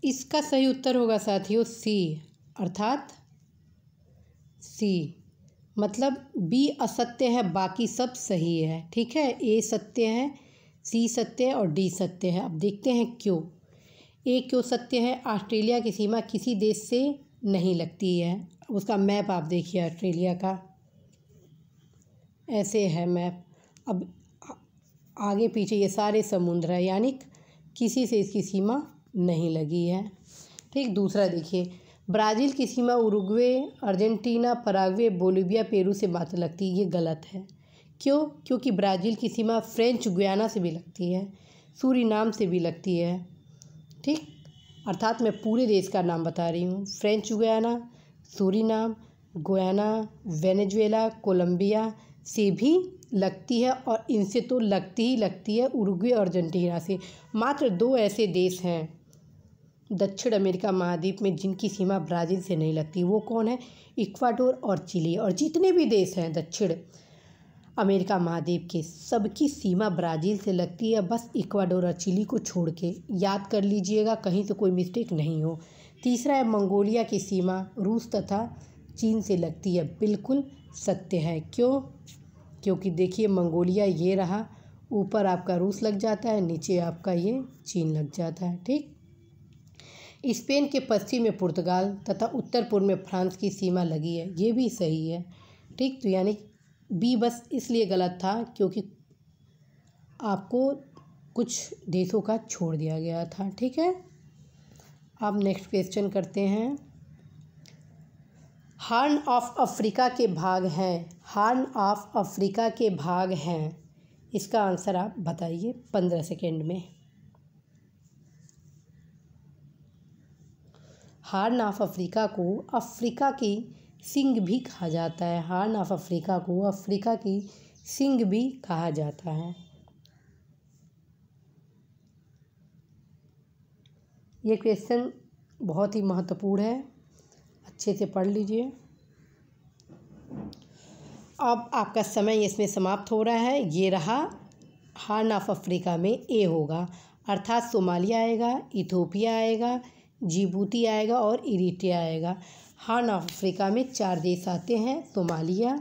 इसका सही उत्तर होगा साथियों सी, अर्थात सी। मतलब बी असत्य है, बाकी सब सही है। ठीक है, ए सत्य है, सी सत्य है और डी सत्य है। अब देखते हैं क्यों। ए क्यों सत्य है? ऑस्ट्रेलिया की सीमा किसी देश से नहीं लगती है। उसका मैप आप देखिए ऑस्ट्रेलिया का, ऐसे है मैप। अब आगे पीछे ये सारे समुद्र है, यानी किसी से इसकी सीमा नहीं लगी है। ठीक, दूसरा देखिए, ब्राज़ील की सीमा Uruguay, Argentina, Paraguay, Bolivia, Peru से मात्र लगती है। ये गलत है। क्यों? क्योंकि ब्राज़ील की सीमा फ्रेंच गुयाना से भी लगती है, सूरीनाम से भी लगती है। ठीक, अर्थात मैं पूरे देश का नाम बता रही हूँ। French Guiana, Suriname, Guyana, Venezuela, Colombia से भी लगती है और इनसे तो लगती ही लगती है उरुग्वे और अर्जेंटीना से। मात्र 2 ऐसे देश हैं दक्षिण अमेरिका महाद्वीप में जिनकी सीमा ब्राज़ील से नहीं लगती। वो कौन है? इक्वाडोर और चिली। और जितने भी देश हैं दक्षिण अमेरिका महाद्वीप के, सबकी सीमा ब्राज़ील से लगती है, बस इक्वाडोर और चिली को छोड़ के। याद कर लीजिएगा, कहीं से कोई मिस्टेक नहीं हो। तीसरा है, मंगोलिया की सीमा रूस तथा चीन से लगती है। बिल्कुल सत्य है। क्यों? क्योंकि देखिए मंगोलिया ये रहा, ऊपर आपका रूस लग जाता है, नीचे आपका ये चीन लग जाता है। ठीक, स्पेन के पश्चिम में पुर्तगाल तथा उत्तर पूर्व में फ्रांस की सीमा लगी है। ये भी सही है। ठीक, तो यानी बी बस इसलिए गलत था क्योंकि आपको कुछ देशों का छोड़ दिया गया था। ठीक है, अब नेक्स्ट क्वेश्चन करते हैं। हॉर्न ऑफ अफ्रीका के भाग हैं। हॉर्न ऑफ अफ्रीका के भाग हैं, इसका आंसर आप बताइए 15 सेकेंड में। हॉर्न ऑफ अफ्रीका को अफ्रीका की सींग भी कहा जाता है। हॉर्न ऑफ अफ्रीका को अफ्रीका की सींग भी कहा जाता है। ये क्वेश्चन बहुत ही महत्वपूर्ण है, अच्छे से पढ़ लीजिए। अब आपका समय इसमें समाप्त हो रहा है। ये रहा हॉर्न ऑफ अफ्रीका में ए होगा, अर्थात सोमालिया आएगा, इथियोपिया आएगा, जिबूती आएगा और इरिट्रिया आएगा। हॉर्न ऑफ अफ्रीका में 4 देश आते हैं, सोमालिया,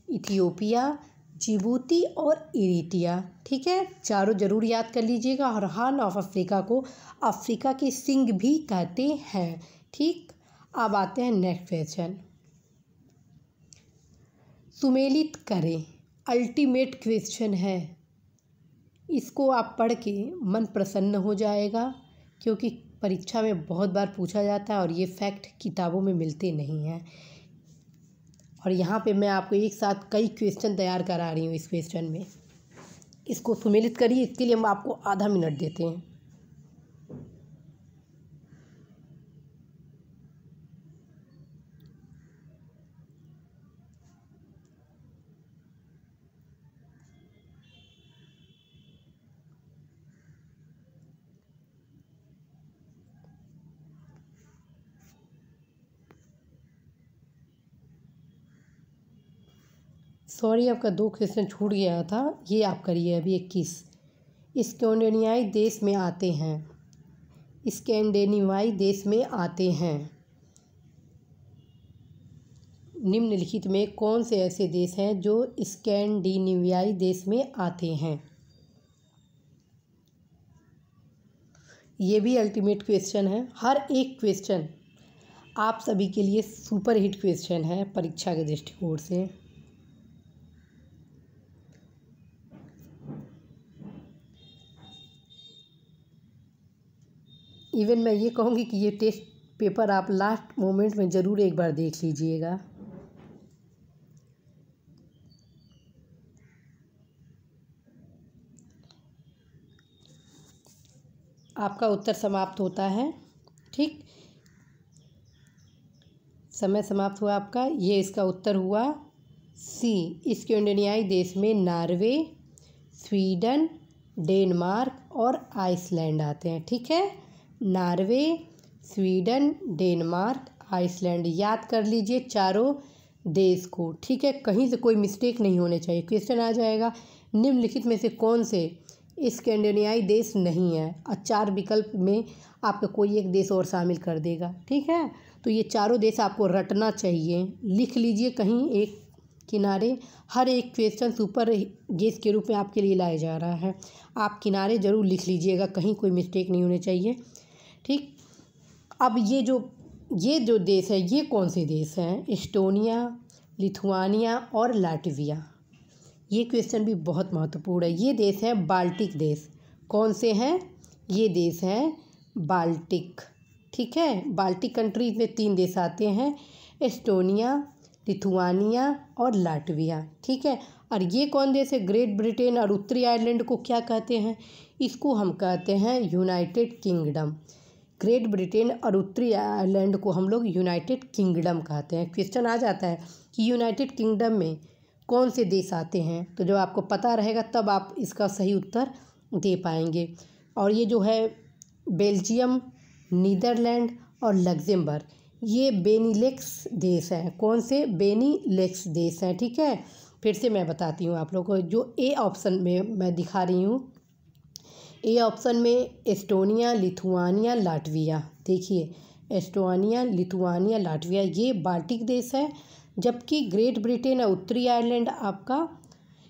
इथियोपिया, जिबूती और इरिट्रिया। ठीक है, चारों ज़रूर याद कर लीजिएगा। और हॉर्न ऑफ अफ्रीका को अफ्रीका के सिंह भी कहते हैं। ठीक, अब आते हैं नेक्स्ट क्वेश्चन। सुमेलित करें, अल्टीमेट क्वेश्चन है। इसको आप पढ़ के मन प्रसन्न हो जाएगा, क्योंकि परीक्षा में बहुत बार पूछा जाता है और ये फैक्ट किताबों में मिलते नहीं हैं। और यहाँ पे मैं आपको एक साथ कई क्वेश्चन तैयार करा रही हूँ इस क्वेश्चन में। इसको सुमेलित करिए, इसके लिए हम आपको आधा मिनट देते हैं। सॉरी, आपका 2 क्वेश्चन छूट गया था। ये आप करिए अभी 21। स्कैंडिनेवियाई देश में आते हैं। स्कैंडिनेवियाई देश में आते हैं। निम्नलिखित में कौन से ऐसे देश हैं जो स्कैंडिनेवियाई देश में आते हैं? ये भी अल्टीमेट क्वेश्चन है। हर एक क्वेश्चन आप सभी के लिए सुपर हिट क्वेश्चन है परीक्षा के दृष्टिकोण से। इवन मैं ये कहूँगी कि ये टेस्ट पेपर आप लास्ट मोमेंट में ज़रूर एक बार देख लीजिएगा। आपका उत्तर समाप्त होता है। ठीक, समय समाप्त हुआ आपका। ये इसका उत्तर हुआ सी। स्कैंडिनेवियाई देश में नॉर्वे, स्वीडन, डेनमार्क और आइसलैंड आते हैं। ठीक है, नॉर्वे, स्वीडन, डेनमार्क, आइसलैंड याद कर लीजिए चारों देश को। ठीक है, कहीं से कोई मिस्टेक नहीं होने चाहिए। क्वेश्चन आ जाएगा निम्नलिखित में से कौन से स्कैंडिनेवियाई देश नहीं है, और 4 विकल्प में आपका कोई एक देश और शामिल कर देगा। ठीक है, तो ये चारों देश आपको रटना चाहिए, लिख लीजिए कहीं एक किनारे। हर एक क्वेश्चन सुपर गेस के रूप में आपके लिए लाया जा रहा है, आप किनारे ज़रूर लिख लीजिएगा, कहीं कोई मिस्टेक नहीं होनी चाहिए। ठीक, अब ये जो देश है, ये कौन से देश हैं? एस्टोनिया, लिथुआनिया और लाटविया। ये क्वेश्चन भी बहुत महत्वपूर्ण है। ये देश हैं बाल्टिक देश। कौन से हैं? ये देश हैं बाल्टिक। ठीक है, बाल्टिक कंट्रीज में 3 देश आते हैं, एस्टोनिया, लिथुआनिया और लाटविया। ठीक है, और ये कौन देश है? ग्रेट ब्रिटेन और उत्तरी आयरलैंड को क्या कहते हैं? इसको हम कहते हैं यूनाइटेड किंगडम। ग्रेट ब्रिटेन और उत्तरी आयरलैंड को हम लोग यूनाइटेड किंगडम कहते हैं। क्वेश्चन आ जाता है कि यूनाइटेड किंगडम में कौन से देश आते हैं, तो जब आपको पता रहेगा तब आप इसका सही उत्तर दे पाएंगे। और ये जो है बेल्जियम, नीदरलैंड और लग्जमबर्ग, ये बेनिलेक्स देश हैं। कौन से? बेनिलेक्स देश हैं। ठीक है, फिर से मैं बताती हूँ आप लोगों को। जो ए ऑप्शन में मैं दिखा रही हूँ, ए ऑप्शन में एस्टोनिया, लिथुआनिया, लाटविया। देखिए, एस्टोनिया, लिथुआनिया, लाटविया ये बाल्टिक देश है, जबकि ग्रेट ब्रिटेन और उत्तरी आयरलैंड आपका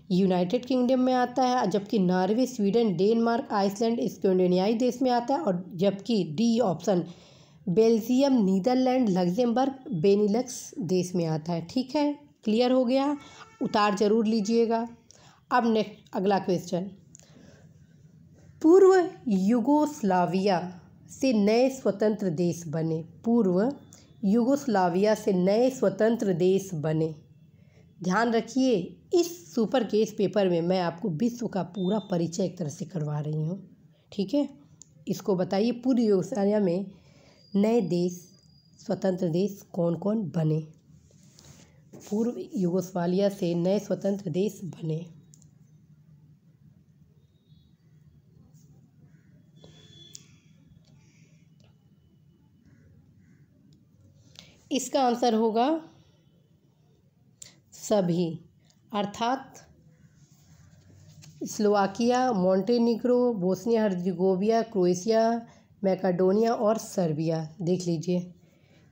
यूनाइटेड किंगडम में आता है, जबकि नॉर्वे, स्वीडन, डेनमार्क, आइसलैंड स्कैंडिनेवियाई देश में आता है, और जबकि D option Belgium, Netherlands, Luxembourg Benelux देश में आता है। ठीक है, क्लियर हो गया? उतार जरूर लीजिएगा। अब नेक्स्ट अगला क्वेश्चन। पूर्व युगोस्लाविया से नए स्वतंत्र देश बने। पूर्व युगोस्लाविया से नए स्वतंत्र देश बने। ध्यान रखिए, इस सुपर केस पेपर में मैं आपको विश्व का पूरा परिचय एक तरह से करवा रही हूँ। ठीक है, इसको बताइए पूर्व युगोस्लाविया में नए देश, स्वतंत्र देश कौन कौन बने? पूर्व युगोस्लाविया से नए स्वतंत्र देश बने। इसका आंसर होगा सभी। अर्थात Slovakia, Montenegro, Bosnia Herzegovina, Croatia, Macedonia और सर्बिया। देख लीजिए,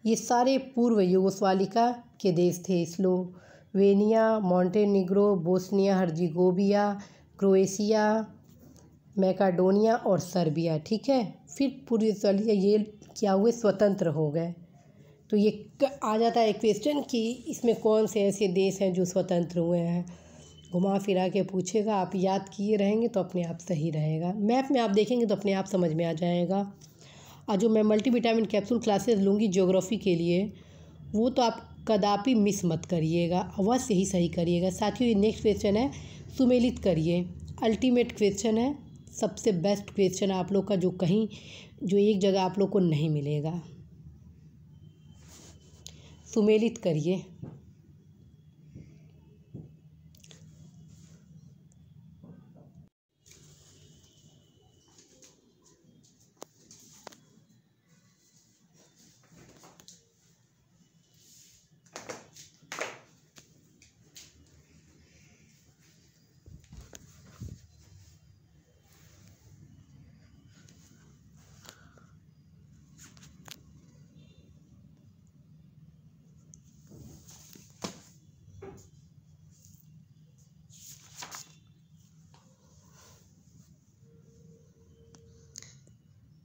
ये सारे पूर्व यूगोस्लाविया के देश थे। Slovenia, Montenegro, Bosnia Herzegovina, Croatia, Macedonia और सर्बिया। ठीक है, फिर पूर्व यूगोस्लाविया ये क्या हुए, स्वतंत्र हो गए। तो ये आ जाता है क्वेश्चन कि इसमें कौन से ऐसे देश हैं जो स्वतंत्र हुए हैं। घुमा फिरा के पूछेगा, आप याद किए रहेंगे तो अपने आप सही रहेगा। मैप में आप देखेंगे तो अपने आप समझ में आ जाएगा। और जो मैं मल्टीविटामिन कैप्सूल क्लासेस लूँगी ज्योग्राफी के लिए, वो तो आप कदापि मिस मत करिएगा, अवश्य ही सही करिएगा। साथियों, ये नेक्स्ट क्वेश्चन है, सुमेलित करिए। अल्टीमेट क्वेश्चन है, सबसे बेस्ट क्वेश्चन आप लोग का, जो एक जगह आप लोग को नहीं मिलेगा। सुमेलित करिए।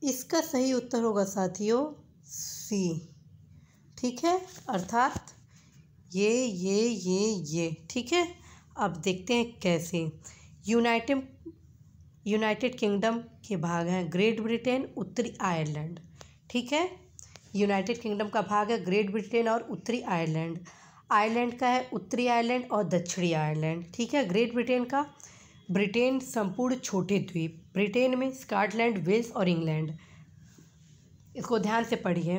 इसका सही उत्तर होगा साथियों सी। ठीक है, अर्थात ये ठीक है। अब देखते हैं कैसे। यूनाइटेड किंगडम के भाग हैं ग्रेट ब्रिटेन, उत्तरी आयरलैंड। ठीक है, यूनाइटेड किंगडम का भाग है ग्रेट ब्रिटेन और उत्तरी आयरलैंड। आयरलैंड का है उत्तरी आयरलैंड और दक्षिणी आयरलैंड। ठीक है, ग्रेट ब्रिटेन का, ब्रिटेन संपूर्ण छोटे द्वीप। ब्रिटेन में स्कॉटलैंड, वेल्स और इंग्लैंड। इसको ध्यान से पढ़िए।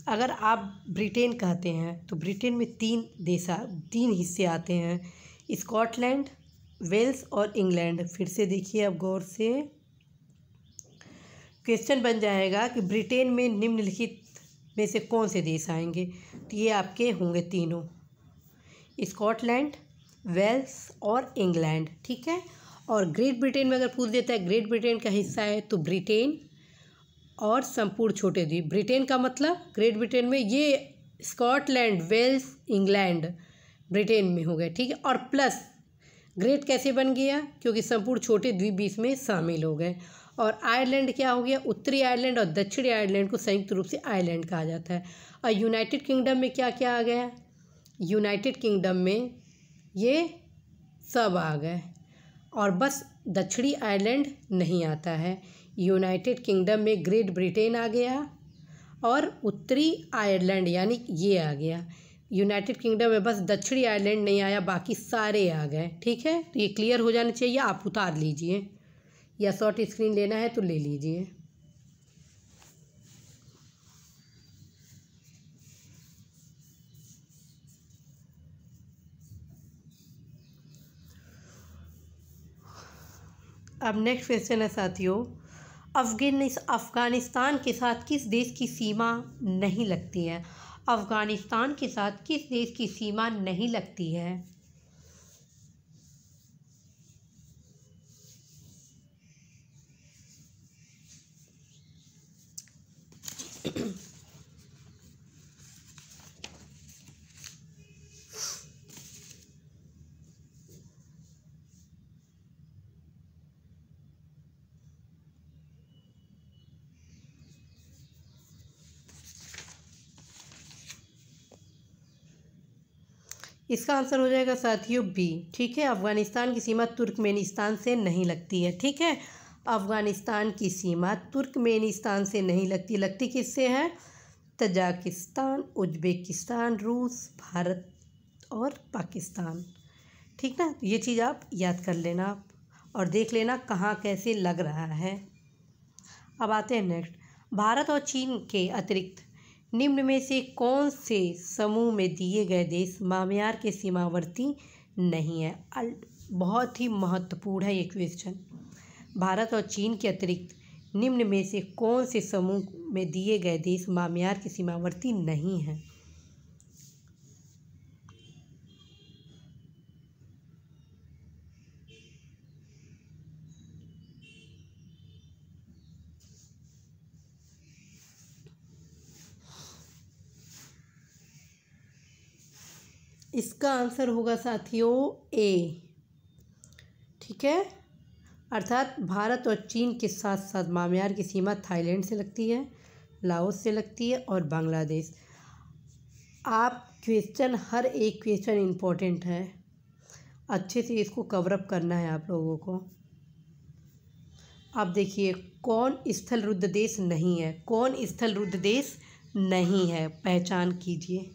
अगर आप ब्रिटेन कहते हैं तो ब्रिटेन में तीन हिस्से आते हैं, स्कॉटलैंड, वेल्स और इंग्लैंड। फिर से देखिए अब गौर से, क्वेश्चन बन जाएगा कि ब्रिटेन में निम्नलिखित में से कौन से देश आएंगे। तो ये आपके होंगे तीनों, स्कॉटलैंड, वेल्स और इंग्लैंड। ठीक है, और ग्रेट ब्रिटेन में अगर पूछ देता है ग्रेट ब्रिटेन का हिस्सा है तो ब्रिटेन और संपूर्ण छोटे द्वीप। ब्रिटेन का मतलब ग्रेट ब्रिटेन में ये स्कॉटलैंड, वेल्स, इंग्लैंड ब्रिटेन में हो गए। ठीक है, और प्लस ग्रेट कैसे बन गया, क्योंकि संपूर्ण छोटे द्वीप भी इसमें शामिल हो गए। और आयरलैंड क्या हो गया, उत्तरी आयरलैंड और दक्षिणी आयरलैंड को संयुक्त रूप से आयरलैंड कहा जाता है। और यूनाइटेड किंगडम में क्या क्या आ गया, यूनाइटेड किंगडम में ये सब आ गए, और बस दक्षिणी आयरलैंड नहीं आता है। यूनाइटेड किंगडम में ग्रेट ब्रिटेन आ गया और उत्तरी आयरलैंड यानी ये आ गया। यूनाइटेड किंगडम में बस दक्षिणी आयरलैंड नहीं आया, बाकी सारे आ गए। ठीक है, तो ये क्लियर हो जाना चाहिए। आप उतार लीजिए या शॉर्ट स्क्रीन लेना है तो ले लीजिए। अब नेक्स्ट क्वेश्चन है साथियों, अफ़गानिस्तान के साथ किस देश की सीमा नहीं लगती है। अफ़गानिस्तान के साथ किस देश की सीमा नहीं लगती है। इसका आंसर हो जाएगा साथियों बी। ठीक है, अफ़गानिस्तान की सीमा तुर्कमेनिस्तान से नहीं लगती है। ठीक है, अफ़गानिस्तान की सीमा तुर्कमेनिस्तान से नहीं लगती किससे है, तजाकिस्तान, उज़्बेकिस्तान, रूस, भारत और पाकिस्तान। ठीक ना, ये चीज़ आप याद कर लेना और देख लेना कहाँ कैसे लग रहा है। अब आते हैं नेक्स्ट, भारत और चीन के अतिरिक्त निम्न में से कौन से समूह में दिए गए देश म्यांमार के सीमावर्ती नहीं है। बहुत ही महत्वपूर्ण है ये क्वेश्चन। भारत और चीन के अतिरिक्त निम्न में से कौन से समूह में दिए गए देश म्यांमार के सीमावर्ती नहीं हैं। इसका आंसर होगा साथियों ए। ठीक है, अर्थात भारत और चीन के साथ साथ म्यांमार की सीमा थाईलैंड से लगती है, लाओस से लगती है और बांग्लादेश। आप क्वेश्चन, हर एक क्वेश्चन इम्पोर्टेंट है, अच्छे से इसको कवरअप करना है आप लोगों को। अब देखिए, कौन स्थल रुद्ध देश नहीं है, कौन स्थल रुद्ध देश नहीं है, पहचान कीजिए।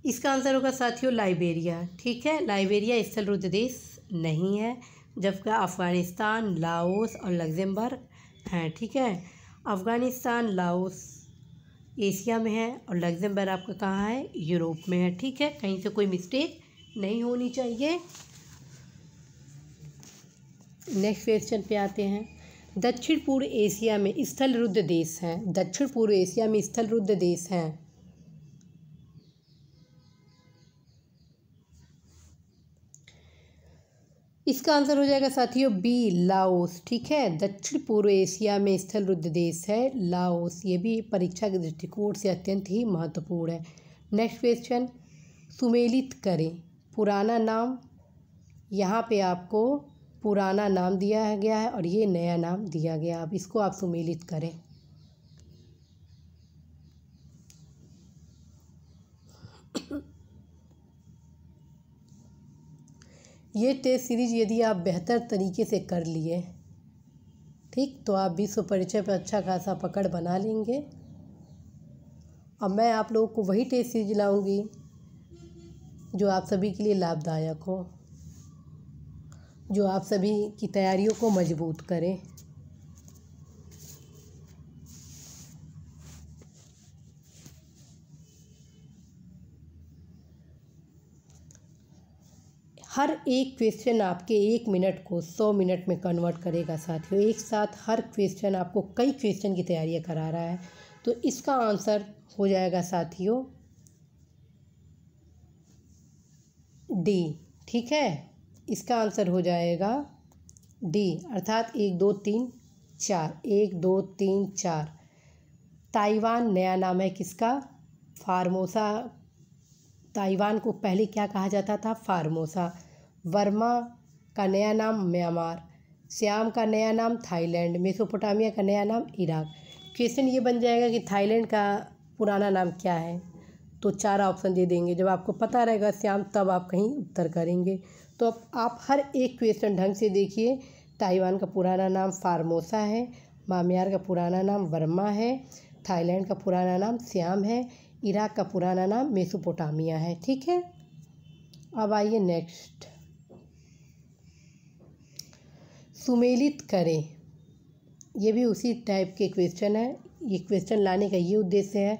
इसका आंसर होगा साथियों लाइबेरिया। ठीक है, लाइबेरिया स्थल रुद्ध देश नहीं है, जबकि अफ़गानिस्तान, लाओस और लग्जमबर्ग हैं। ठीक है, अफ़गानिस्तान, लाओस एशिया में है और लग्जमबर्ग आपका कहाँ है, यूरोप में है। ठीक है, कहीं से कोई मिस्टेक नहीं होनी चाहिए। नेक्स्ट क्वेश्चन पे आते हैं। दक्षिण पूर्व एशिया में स्थल रुद्ध देश हैं, दक्षिण पूर्व एशिया में स्थल रुद्ध देश हैं। इसका आंसर हो जाएगा साथियों बी, लाओस। ठीक है, दक्षिण पूर्व एशिया में स्थल रुद्ध देश है लाओस। ये भी परीक्षा के दृष्टिकोण से अत्यंत ही महत्वपूर्ण है। नेक्स्ट क्वेश्चन, सुमेलित करें। पुराना नाम, यहाँ पे आपको पुराना नाम दिया गया है और ये नया नाम दिया गया। अब इसको आप सुमेलित करें। ये टेस्ट सीरीज यदि आप बेहतर तरीके से कर लिए, ठीक, तो आप विश्व परिचय पर अच्छा खासा पकड़ बना लेंगे। अब मैं आप लोगों को वही टेस्ट सीरीज लाऊंगी जो आप सभी के लिए लाभदायक हो, जो आप सभी की तैयारियों को मजबूत करें। हर एक क्वेश्चन आपके 1 मिनट को 100 मिनट में कन्वर्ट करेगा साथियों। एक साथ हर क्वेश्चन आपको कई क्वेश्चन की तैयारियां करा रहा है, तो इसका आंसर हो जाएगा साथियों डी। ठीक है, इसका आंसर हो जाएगा डी, अर्थात 1 2 3 4, 1 2 3 4। ताइवान नया नाम है किसका, फार्मोसा। ताइवान को पहले क्या कहा जाता था, फार्मोसा। वर्मा का नया नाम म्यांमार, श्याम का नया नाम थाईलैंड, मेसोपोटामिया का नया नाम इराक। क्वेश्चन ये बन जाएगा कि थाईलैंड का पुराना नाम क्या है, तो 4 ऑप्शन दे देंगे। जब आपको पता रहेगा श्याम, तब आप कहीं उत्तर करेंगे। तो अब आप हर एक क्वेश्चन ढंग से देखिए। ताइवान का पुराना नाम फार्मोसा है, म्यांमार का पुराना नाम वर्मा है, थाईलैंड का पुराना नाम श्याम है, इराक का पुराना नाम मेसोपोटामिया है। ठीक है, अब आइए नेक्स्ट, सुमेलित करें। ये भी उसी टाइप के क्वेश्चन है। ये क्वेश्चन लाने का ये उद्देश्य है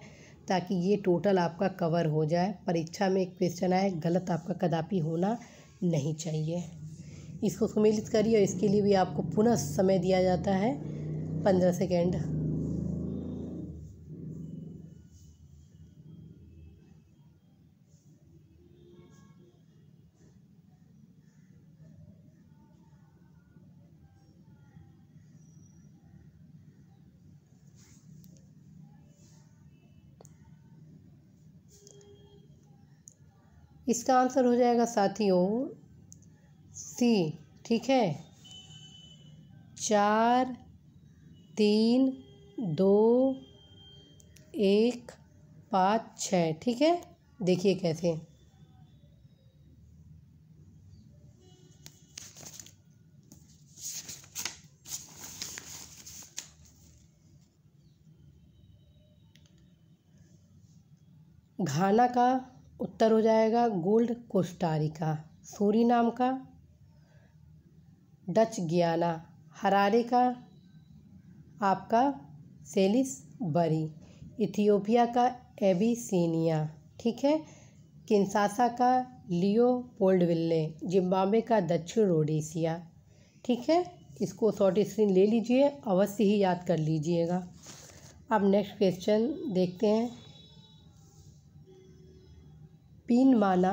ताकि ये टोटल आपका कवर हो जाए। परीक्षा में एक क्वेश्चन आए, गलत आपका कदापि होना नहीं चाहिए। इसको सुमेलित करिए और इसके लिए भी आपको पुनः समय दिया जाता है 15 सेकेंड। इसका आंसर हो जाएगा साथियों सी। ठीक है, 4 3 2 1 5 6। ठीक है, देखिए कैसे। घाना का उत्तर हो जाएगा गोल्ड कोस्टारिका, सूरीनाम का डच गियाना, हरारे का आपका सेलिसबरी, इथियोपिया का एबिसिनिया। ठीक है, किन्शासा का लियोपोल्डविले, जिम्बाब्वे का दक्षिण रोडेशिया। ठीक है, इसको शॉर्ट स्क्रीन ले लीजिए, अवश्य ही याद कर लीजिएगा। अब नेक्स्ट क्वेश्चन देखते हैं। पीनमाना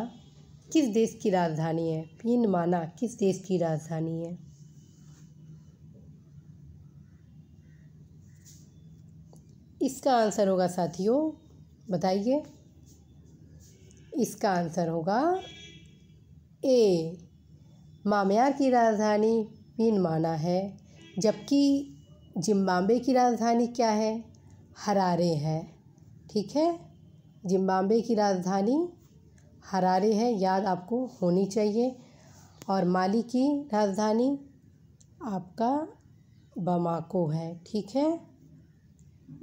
किस देश की राजधानी है, पीनमाना किस देश की राजधानी है। इसका आंसर होगा साथियों, बताइए, इसका आंसर होगा ए। म्यांमार की राजधानी वियनमाना है, जबकि जिम्बाब्वे की राजधानी क्या है? हरारे है। ठीक है, जिम्बाब्वे की राजधानी हरारे है, याद आपको होनी चाहिए। और माली की राजधानी आपका बमाको है। ठीक है,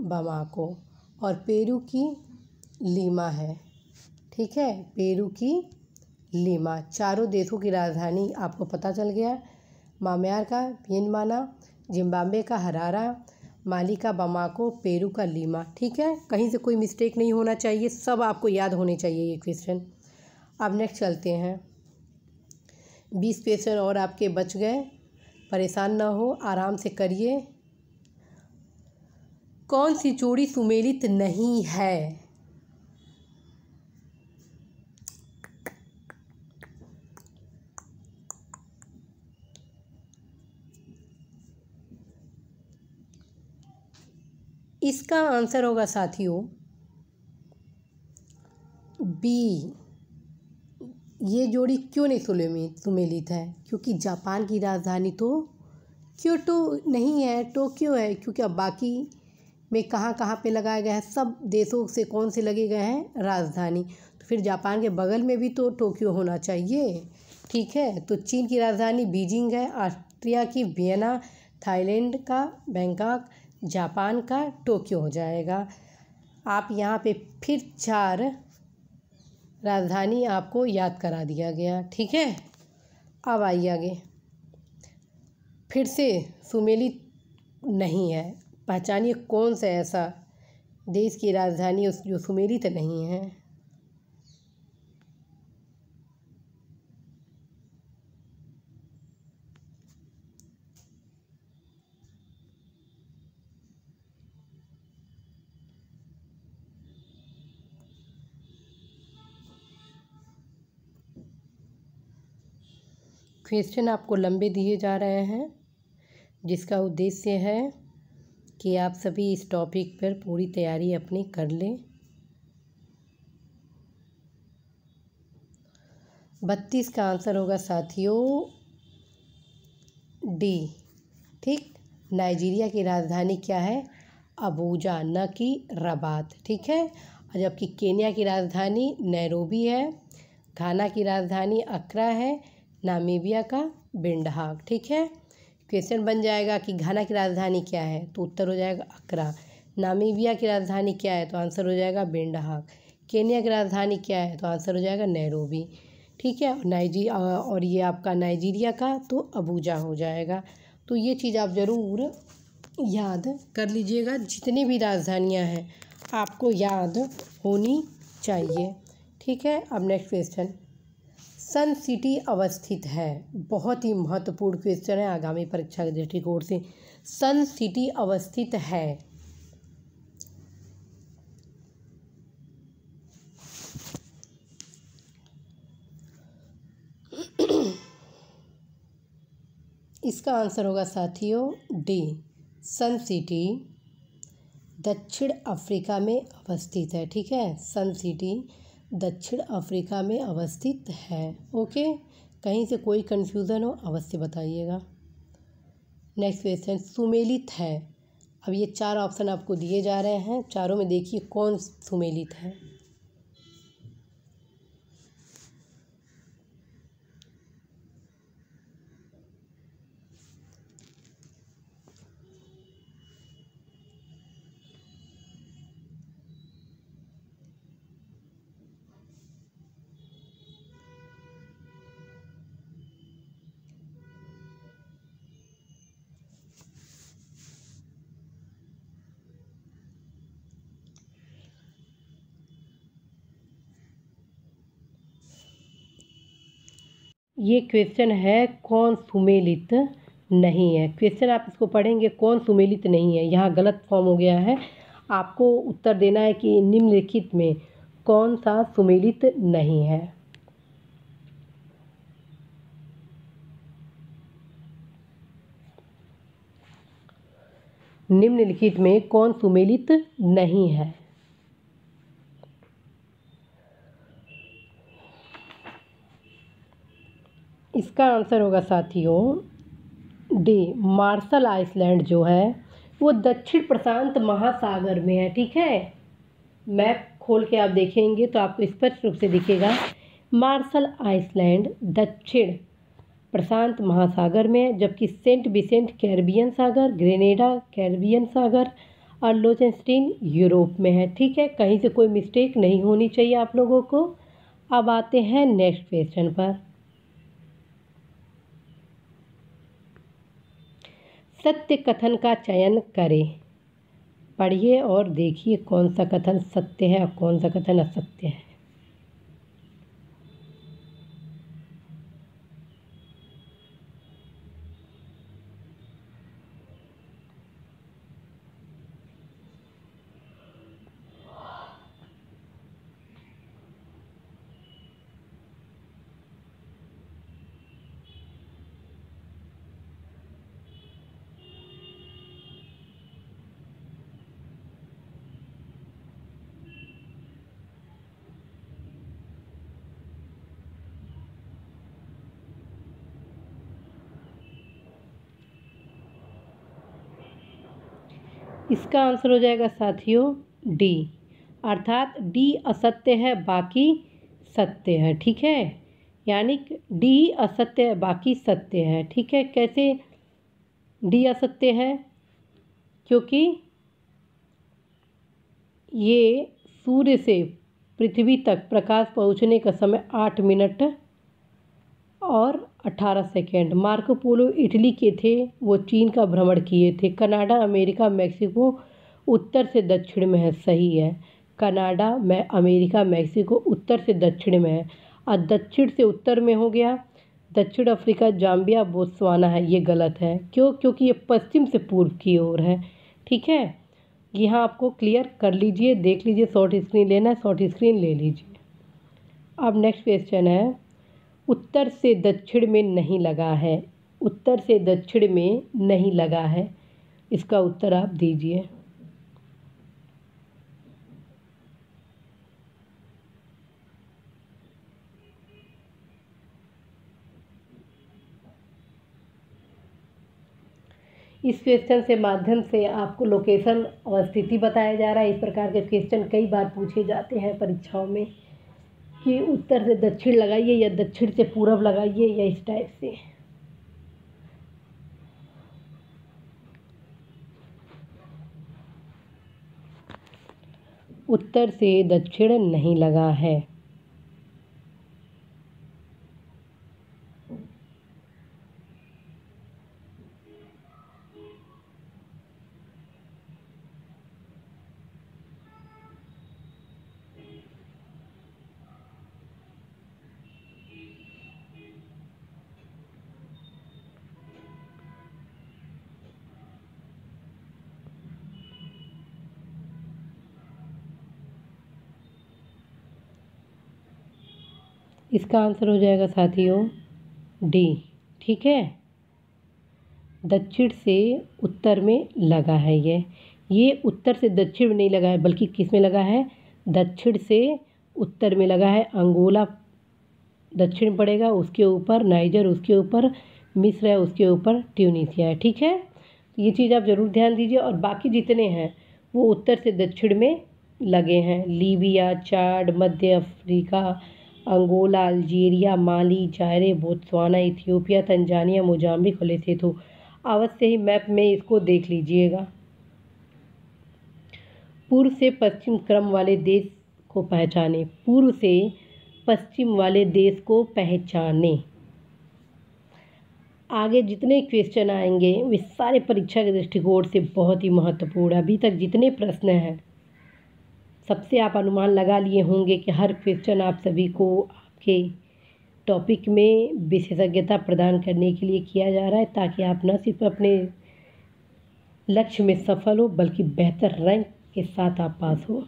बमाको। और पेरू की लीमा है। ठीक है, पेरू की लीमा। चारों देशों की राजधानी आपको पता चल गया। म्यांमार का वियनमाना, जिम्बाब्वे का हरारा, माली का बमाको, पेरू का लीमा। ठीक है, कहीं से कोई मिस्टेक नहीं होना चाहिए, सब आपको याद होने चाहिए ये क्वेश्चन। अब नेक्स्ट चलते हैं। 20 क्वेश्चन और आपके बच गए, परेशान ना हो, आराम से करिए। कौन सी जोड़ी सुमेलित नहीं है? इसका आंसर होगा साथियों बी। ये जोड़ी क्यों नहीं सुमेलित है? क्योंकि जापान की राजधानी तो क्योटो नहीं है, टोक्यो है। क्योंकि अब बाकी में कहाँ कहाँ पे लगाया गया है? सब देशों से कौन से लगे गए हैं? राजधानी। तो फिर जापान के बगल में भी तो टोक्यो होना चाहिए। ठीक है, तो चीन की राजधानी बीजिंग है, ऑस्ट्रिया की वियना, थाईलैंड का बैंकॉक, जापान का टोक्यो हो जाएगा। आप यहाँ पे फिर 4 राजधानी आपको याद करा दिया गया। ठीक है, अब आइए आगे। फिर से सुमेलित नहीं है, पहचानिए कौन सा ऐसा देश की राजधानी जो सुमेलित नहीं है। क्वेश्चन आपको लंबे दिए जा रहे हैं, जिसका उद्देश्य है कि आप सभी इस टॉपिक पर पूरी तैयारी अपनी कर लें। 32 का आंसर होगा साथियों डी। ठीक, नाइजीरिया की राजधानी क्या है? अबूजा, न कि रबात। ठीक है, और जबकि केन्या की राजधानी नैरोबी है, घाना की राजधानी अक्रा है, नामीबिया का बिंडहाक। ठीक है, क्वेश्चन बन जाएगा कि घाना की राजधानी क्या है? तो उत्तर हो जाएगा अक्रा। नामीबिया की राजधानी क्या है? तो आंसर हो जाएगा बिंडहाक। केन्या की राजधानी क्या है? तो आंसर हो जाएगा नैरोबी। ठीक है, और ये आपका नाइजीरिया का तो अबूजा हो जाएगा। तो ये चीज़ आप ज़रूर याद कर लीजिएगा, जितनी भी राजधानियां हैं आपको याद होनी चाहिए। ठीक है, अब नेक्स्ट क्वेश्चन। सन सिटी अवस्थित है, बहुत ही महत्वपूर्ण क्वेश्चन है आगामी परीक्षा के दृष्टिकोण से। सन सिटी अवस्थित है, इसका आंसर होगा साथियों डी। सन सिटी दक्षिण अफ्रीका में अवस्थित है। ठीक है, सन सिटी दक्षिण अफ्रीका में अवस्थित है। ओके, कहीं से कोई कन्फ्यूज़न हो अवश्य बताइएगा। नेक्स्ट क्वेश्चन, सुमेलित है। अब ये 4 ऑप्शन आपको दिए जा रहे हैं, चारों में देखिए कौन सुमेलित है। ये क्वेश्चन है कौन सुमेलित नहीं है। क्वेश्चन आप इसको पढ़ेंगे कौन सुमेलित नहीं है, यहाँ गलत फॉर्म हो गया है। आपको उत्तर देना है कि निम्नलिखित में कौन सा सुमेलित नहीं है। निम्नलिखित में कौन सुमेलित नहीं है? इसका आंसर होगा साथियों डी, मार्शल आइलैंड जो है वो दक्षिण प्रशांत महासागर में है। ठीक है, मैप खोल के आप देखेंगे तो आपको स्पष्ट रूप से दिखेगा मार्शल आइलैंड दक्षिण प्रशांत महासागर में है, जबकि सेंट विसेंट कैरिबियन सागर, ग्रेनेडा कैरिबियन सागर और लिechtenstein यूरोप में है। ठीक है, कहीं से कोई मिस्टेक नहीं होनी चाहिए आप लोगों को। अब आते हैं नेक्स्ट क्वेश्चन पर। सत्य कथन का चयन करें। पढ़िए और देखिए कौन सा कथन सत्य है और कौन सा कथन असत्य है। इसका आंसर हो जाएगा साथियों डी, अर्थात डी असत्य है बाकी सत्य है। ठीक है, यानी डी असत्य है बाकी सत्य है। ठीक है, कैसे डी असत्य है? क्योंकि ये सूर्य से पृथ्वी तक प्रकाश पहुंचने का समय 8 मिनट और 18 सेकेंड। मार्को पोलो इटली के थे, वो चीन का भ्रमण किए थे। कनाडा, अमेरिका, मैक्सिको उत्तर से दक्षिण में है। सही है, कनाडा में अमेरिका मैक्सिको उत्तर से दक्षिण में है। और दक्षिण से उत्तर में हो गया दक्षिण अफ्रीका, जाम्बिया, बोत्सवाना है। ये गलत है। क्यों? क्योंकि ये पश्चिम से पूर्व की ओर है। ठीक है, यहाँ आपको क्लियर कर लीजिए, देख लीजिए। शॉर्ट स्क्रीन लेना है, शॉर्ट स्क्रीन ले लीजिए। अब नेक्स्ट क्वेश्चन है, उत्तर से दक्षिण में नहीं लगा है। उत्तर से दक्षिण में नहीं लगा है, इसका उत्तर आप दीजिए। इस क्वेश्चन से माध्यम से आपको लोकेशन और स्थिति बताया जा रहा है। इस प्रकार के क्वेश्चन कई बार पूछे जाते हैं परीक्षाओं में कि उत्तर से दक्षिण लगाइए या दक्षिण से पूरब लगाइए, या इस टाइप से। उत्तर से दक्षिण नहीं लगा है। इसका आंसर हो जाएगा साथियों डी। ठीक है, दक्षिण से उत्तर में लगा है। ये उत्तर से दक्षिण में नहीं लगा है, बल्कि किस में लगा है? दक्षिण से उत्तर में लगा है। अंगोला दक्षिण पड़ेगा, उसके ऊपर नाइजर, उसके ऊपर मिस्र है, उसके ऊपर ट्यूनीशिया है। ठीक है, ये चीज़ आप ज़रूर ध्यान दीजिए। और बाकी जितने हैं वो उत्तर से दक्षिण में लगे हैं। लीबिया, चाड, मध्य Africa, Angola, Algeria, Mali, Zaire, Botswana, Ethiopia, Tanzania, Mozambique और लेसोथो। अवश्य ही मैप में इसको देख लीजिएगा। पूर्व से पश्चिम क्रम वाले देश को पहचाने। पूर्व से पश्चिम वाले देश को पहचाने। आगे जितने क्वेश्चन आएंगे वे सारे परीक्षा के दृष्टिकोण से बहुत ही महत्वपूर्ण है। अभी तक जितने प्रश्न हैं सबसे आप अनुमान लगा लिए होंगे कि हर क्वेश्चन आप सभी को आपके टॉपिक में विशेषज्ञता प्रदान करने के लिए किया जा रहा है, ताकि आप न सिर्फ अपने लक्ष्य में सफल हो बल्कि बेहतर रैंक के साथ आप पास हो।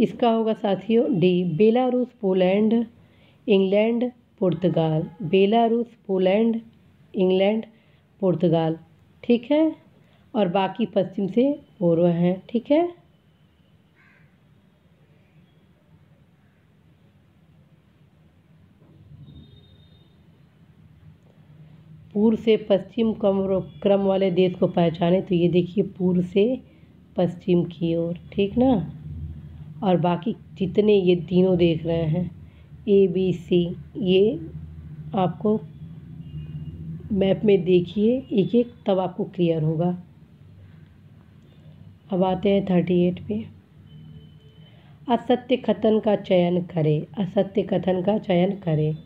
इसका होगा साथियों डी, बेलारूस, पोलैंड, इंग्लैंड, पुर्तगाल। बेलारूस, पोलैंड, इंग्लैंड, पुर्तगाल। ठीक है, और बाकी पश्चिम से पूर्व हैं। ठीक है, पूर्व से पश्चिम क्रम वाले देश को पहचाने, तो ये देखिए पूर्व से पश्चिम की ओर। ठीक ना, और बाकी जितने ये तीनों देख रहे हैं ABC, ये आपको मैप में देखिए एक एक, तब आपको क्लियर होगा। अब आते हैं 38 पे। असत्य कथन का चयन करें। असत्य कथन का चयन करें।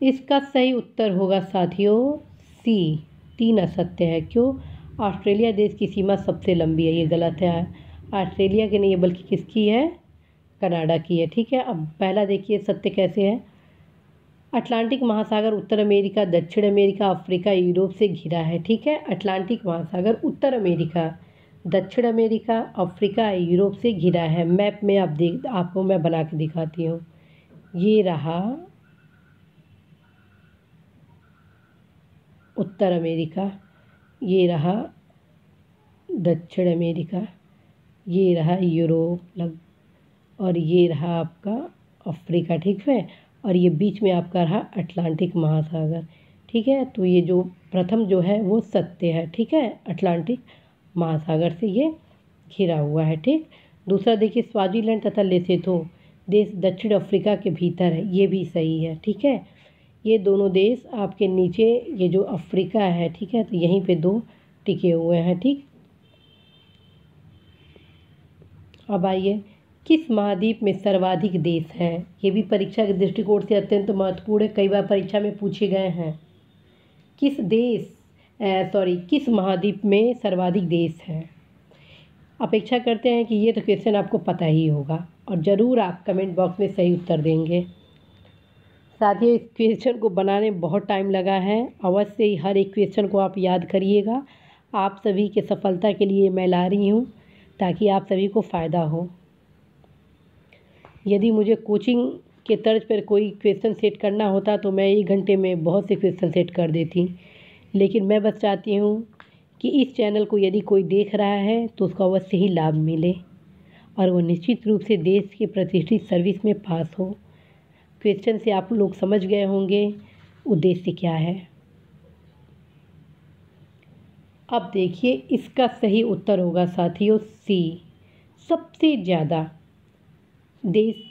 इसका सही उत्तर होगा साथियों सी, 3 असत्य है। क्यों? ऑस्ट्रेलिया देश की सीमा सबसे लंबी है, ये गलत है। ऑस्ट्रेलिया की नहीं है, बल्कि किसकी है? कनाडा की है। ठीक है, अब पहला देखिए सत्य कैसे है। अटलांटिक महासागर उत्तर अमेरिका, दक्षिण अमेरिका, अफ्रीका, यूरोप से घिरा है। ठीक है, अटलांटिक महासागर उत्तर अमेरिका, दक्षिण अमेरिका, अफ्रीका, यूरोप से घिरा है। मैप में आपको मैं बना के दिखाती हूँ। ये रहा उत्तर अमेरिका, ये रहा दक्षिण अमेरिका, ये रहा यूरोप और ये रहा आपका अफ्रीका। ठीक है, और ये बीच में आपका रहा अटलांटिक महासागर। ठीक है, तो ये जो प्रथम जो है वो सत्य है। ठीक है, अटलांटिक महासागर से ये घिरा हुआ है। ठीक, दूसरा देखिए स्वाजीलैंड तथा लेसोथो देश दक्षिण अफ्रीका के भीतर है, ये भी सही है। ठीक है, ये दोनों देश आपके नीचे, ये जो अफ्रीका है, ठीक है, तो यहीं पे दो टिके हुए हैं। ठीक, अब आइए किस महाद्वीप में सर्वाधिक देश हैं? ये भी परीक्षा के दृष्टिकोण से अत्यंत महत्वपूर्ण है, कई बार परीक्षा में पूछे गए हैं। किस महाद्वीप में सर्वाधिक देश हैं? अपेक्षा करते हैं कि ये तो क्वेश्चन आपको पता ही होगा और ज़रूर आप कमेंट बॉक्स में सही उत्तर देंगे। साथियों, इस क्वेश्चन को बनाने में बहुत टाइम लगा है, अवश्य ही हर एक क्वेश्चन को आप याद करिएगा। आप सभी के सफलता के लिए मैं ला रही हूँ ताकि आप सभी को फ़ायदा हो। यदि मुझे कोचिंग के तर्ज पर कोई क्वेश्चन सेट करना होता तो मैं 1 घंटे में बहुत से क्वेश्चन सेट कर देती, लेकिन मैं बस चाहती हूँ कि इस चैनल को यदि कोई देख रहा है तो उसको अवश्य ही लाभ मिले और वो निश्चित रूप से देश के प्रतिष्ठित सर्विस में पास हो। क्वेश्चन से आप लोग समझ गए होंगे उद्देश्य क्या है। अब देखिए इसका सही उत्तर होगा साथियों सी, सबसे ज़्यादा देश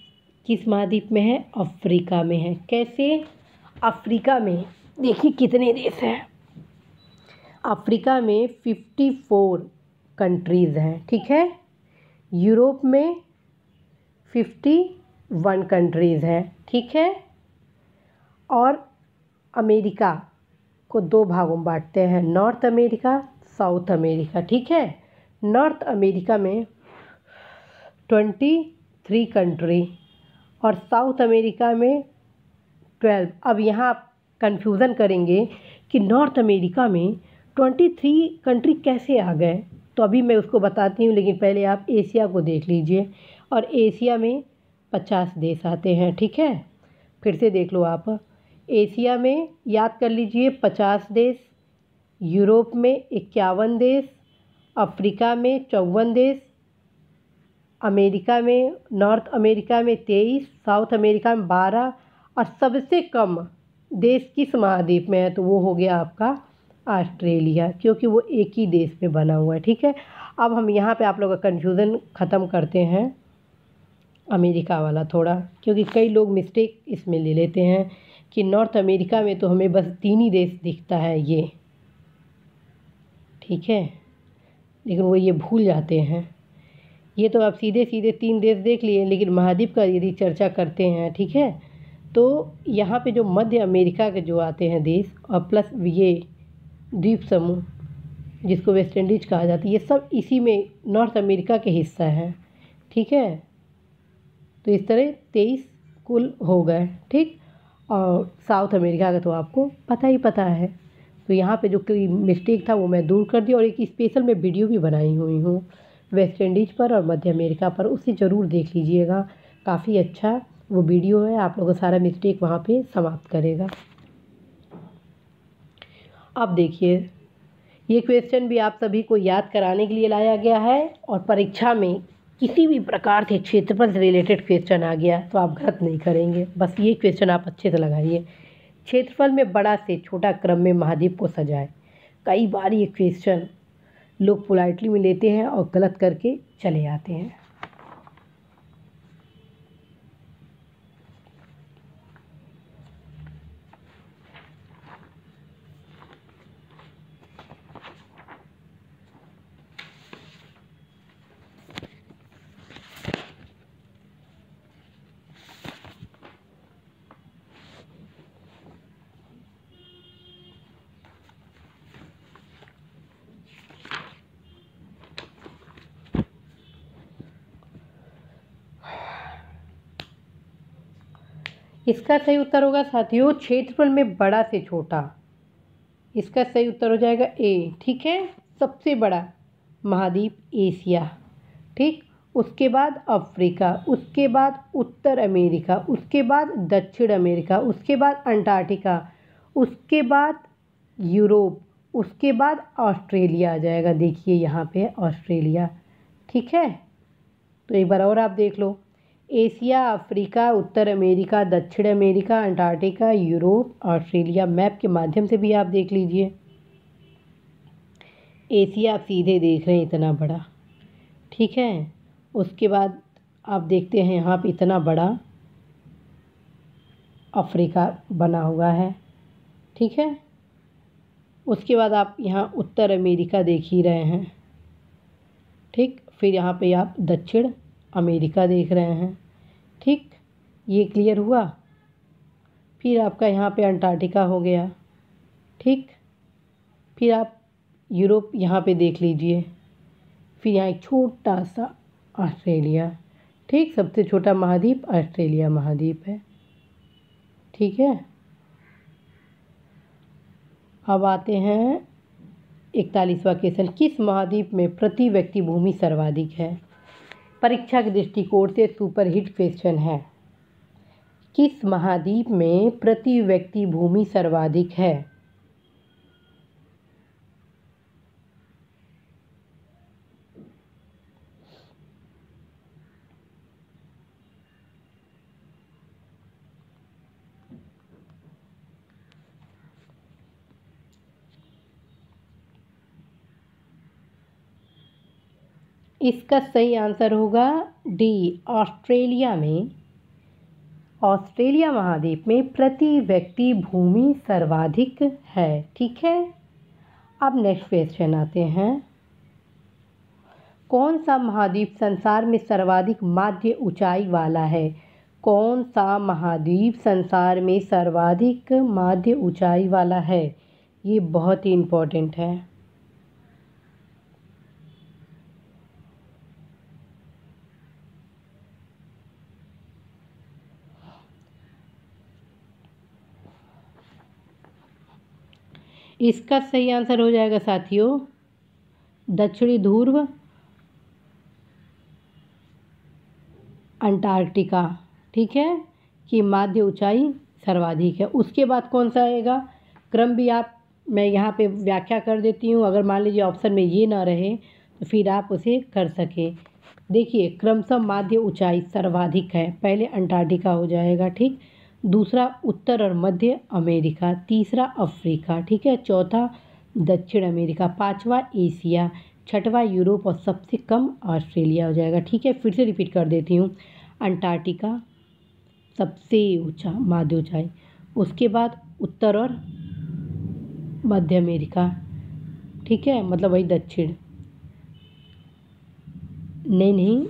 किस महाद्वीप में है? अफ्रीका में है। कैसे? अफ्रीका में देखिए कितने देश हैं। अफ्रीका में 54 कंट्रीज़ हैं। ठीक है, यूरोप में 51 कंट्रीज़ हैं। ठीक है, और अमेरिका को 2 भागों में बांटते हैं, नॉर्थ अमेरिका, साउथ अमेरिका। ठीक है, नॉर्थ अमेरिका में 23 कंट्री और साउथ अमेरिका में 12। अब यहाँ आप कन्फ्यूज़न करेंगे कि नॉर्थ अमेरिका में 23 कंट्री कैसे आ गए, तो अभी मैं उसको बताती हूँ, लेकिन पहले आप एशिया को देख लीजिए। और एशिया में 50 देश आते हैं। ठीक है, फिर से देख लो आप, एशिया में याद कर लीजिए 50 देश, यूरोप में 51 देश, अफ्रीका में 54 देश, अमेरिका में, नॉर्थ अमेरिका में 23, साउथ अमेरिका में 12, और सबसे कम देश किस महाद्वीप में है? तो वो हो गया आपका ऑस्ट्रेलिया, क्योंकि वो एक ही देश में बना हुआ है। ठीक है, अब हम यहाँ पे आप लोगों का कन्फ्यूज़न ख़त्म करते हैं अमेरिका वाला थोड़ा, क्योंकि कई लोग मिस्टेक इसमें ले लेते हैं कि नॉर्थ अमेरिका में तो हमें बस 3 ही देश दिखता है ये। ठीक है, लेकिन वो ये भूल जाते हैं। ये तो आप सीधे सीधे 3 देश देख लिए, लेकिन महाद्वीप का यदि चर्चा करते हैं, ठीक है, तो यहाँ पे जो मध्य अमेरिका के जो आते हैं देश और प्लस ये द्वीप समूह, जिसको वेस्ट इंडीज कहा जाता है, ये सब इसी में नॉर्थ अमेरिका के हिस्सा है। ठीक है, तो इस तरह 23 कुल हो गए। ठीक, और साउथ अमेरिका का तो आपको पता ही पता है। तो यहाँ पे जो कोई मिस्टेक था वो मैं दूर कर दी, और एक स्पेशल मैं वीडियो भी बनाई हुई हूँ वेस्ट इंडीज़ पर और मध्य अमेरिका पर, उसे ज़रूर देख लीजिएगा। काफ़ी अच्छा वो वीडियो है, आप लोगों का सारा मिस्टेक वहाँ पे समाप्त करेगा। अब देखिए, ये क्वेश्चन भी आप सभी को याद कराने के लिए लाया गया है, और परीक्षा में किसी भी प्रकार से क्षेत्रफल से रिलेटेड क्वेश्चन आ गया तो आप गलत नहीं करेंगे। बस ये क्वेश्चन आप अच्छे से लगाइए। क्षेत्रफल में बड़ा से छोटा क्रम में महाद्वीप को सजाए। कई बार ये क्वेश्चन लोग पोलाइटली में लेते हैं और गलत करके चले आते हैं। इसका सही उत्तर होगा साथियों क्षेत्रफल में बड़ा से छोटा। इसका सही उत्तर हो जाएगा ए। ठीक है, सबसे बड़ा महाद्वीप एशिया। ठीक, उसके बाद अफ्रीका, उसके बाद उत्तर अमेरिका, उसके बाद दक्षिण अमेरिका, उसके बाद अंटार्कटिका, उसके बाद यूरोप, उसके बाद ऑस्ट्रेलिया आ जाएगा। देखिए यहाँ पे ऑस्ट्रेलिया। ठीक है, तो एक बार और आप देख लो, एशिया, अफ्रीका, उत्तर अमेरिका, दक्षिण America, Antarctica, Europe, Australia. Map के माध्यम से भी आप देख लीजिए। एशिया आप सीधे देख रहे हैं इतना बड़ा। ठीक है, उसके बाद आप देखते हैं यहाँ पे इतना बड़ा अफ्रीका बना हुआ है। ठीक है, उसके बाद आप यहाँ उत्तर अमेरिका देख ही रहे हैं। ठीक, फिर यहाँ पे आप दक्षिण अमेरिका देख रहे हैं। ठीक, ये क्लियर हुआ। फिर आपका यहाँ पे अंटार्कटिका हो गया। ठीक, फिर आप यूरोप यहाँ पे देख लीजिए। फिर यहाँ एक छोटा सा ऑस्ट्रेलिया। ठीक, सबसे छोटा महाद्वीप ऑस्ट्रेलिया महाद्वीप है। ठीक है, अब आते हैं 41वां क्वेश्चन। किस महाद्वीप में प्रति व्यक्ति भूमि सर्वाधिक है? परीक्षा के दृष्टिकोण से सुपरहिट क्वेश्चन है। किस महाद्वीप में प्रति व्यक्ति भूमि सर्वाधिक है? इसका सही आंसर होगा डी, ऑस्ट्रेलिया में। ऑस्ट्रेलिया महाद्वीप में प्रति व्यक्ति भूमि सर्वाधिक है। ठीक है, अब नेक्स्ट क्वेश्चन आते हैं। कौन सा महाद्वीप संसार में सर्वाधिक माध्य ऊंचाई वाला है? कौन सा महाद्वीप संसार में सर्वाधिक माध्य ऊंचाई वाला है? ये बहुत ही इम्पोर्टेंट है। इसका सही आंसर हो जाएगा साथियों दक्षिणी ध्रुव अंटार्कटिका। ठीक है, कि माध्य ऊंचाई सर्वाधिक है। उसके बाद कौन सा आएगा? क्रम भी आप मैं यहाँ पे व्याख्या कर देती हूँ, अगर मान लीजिए ऑप्शन में ये ना रहे तो फिर आप उसे कर सकें। देखिए, क्रमशः माध्य ऊंचाई सर्वाधिक है। पहले अंटार्कटिका हो जाएगा। ठीक, दूसरा उत्तर और मध्य अमेरिका, तीसरा अफ्रीका। ठीक है, चौथा दक्षिण अमेरिका, पांचवा एशिया, छठवां यूरोप और सबसे कम ऑस्ट्रेलिया हो जाएगा। ठीक है, फिर से रिपीट कर देती हूँ। अंटार्कटिका सबसे ऊंचा माध्य ऊंचाई, उसके बाद उत्तर और मध्य अमेरिका। ठीक है, मतलब वही दक्षिण। नहीं,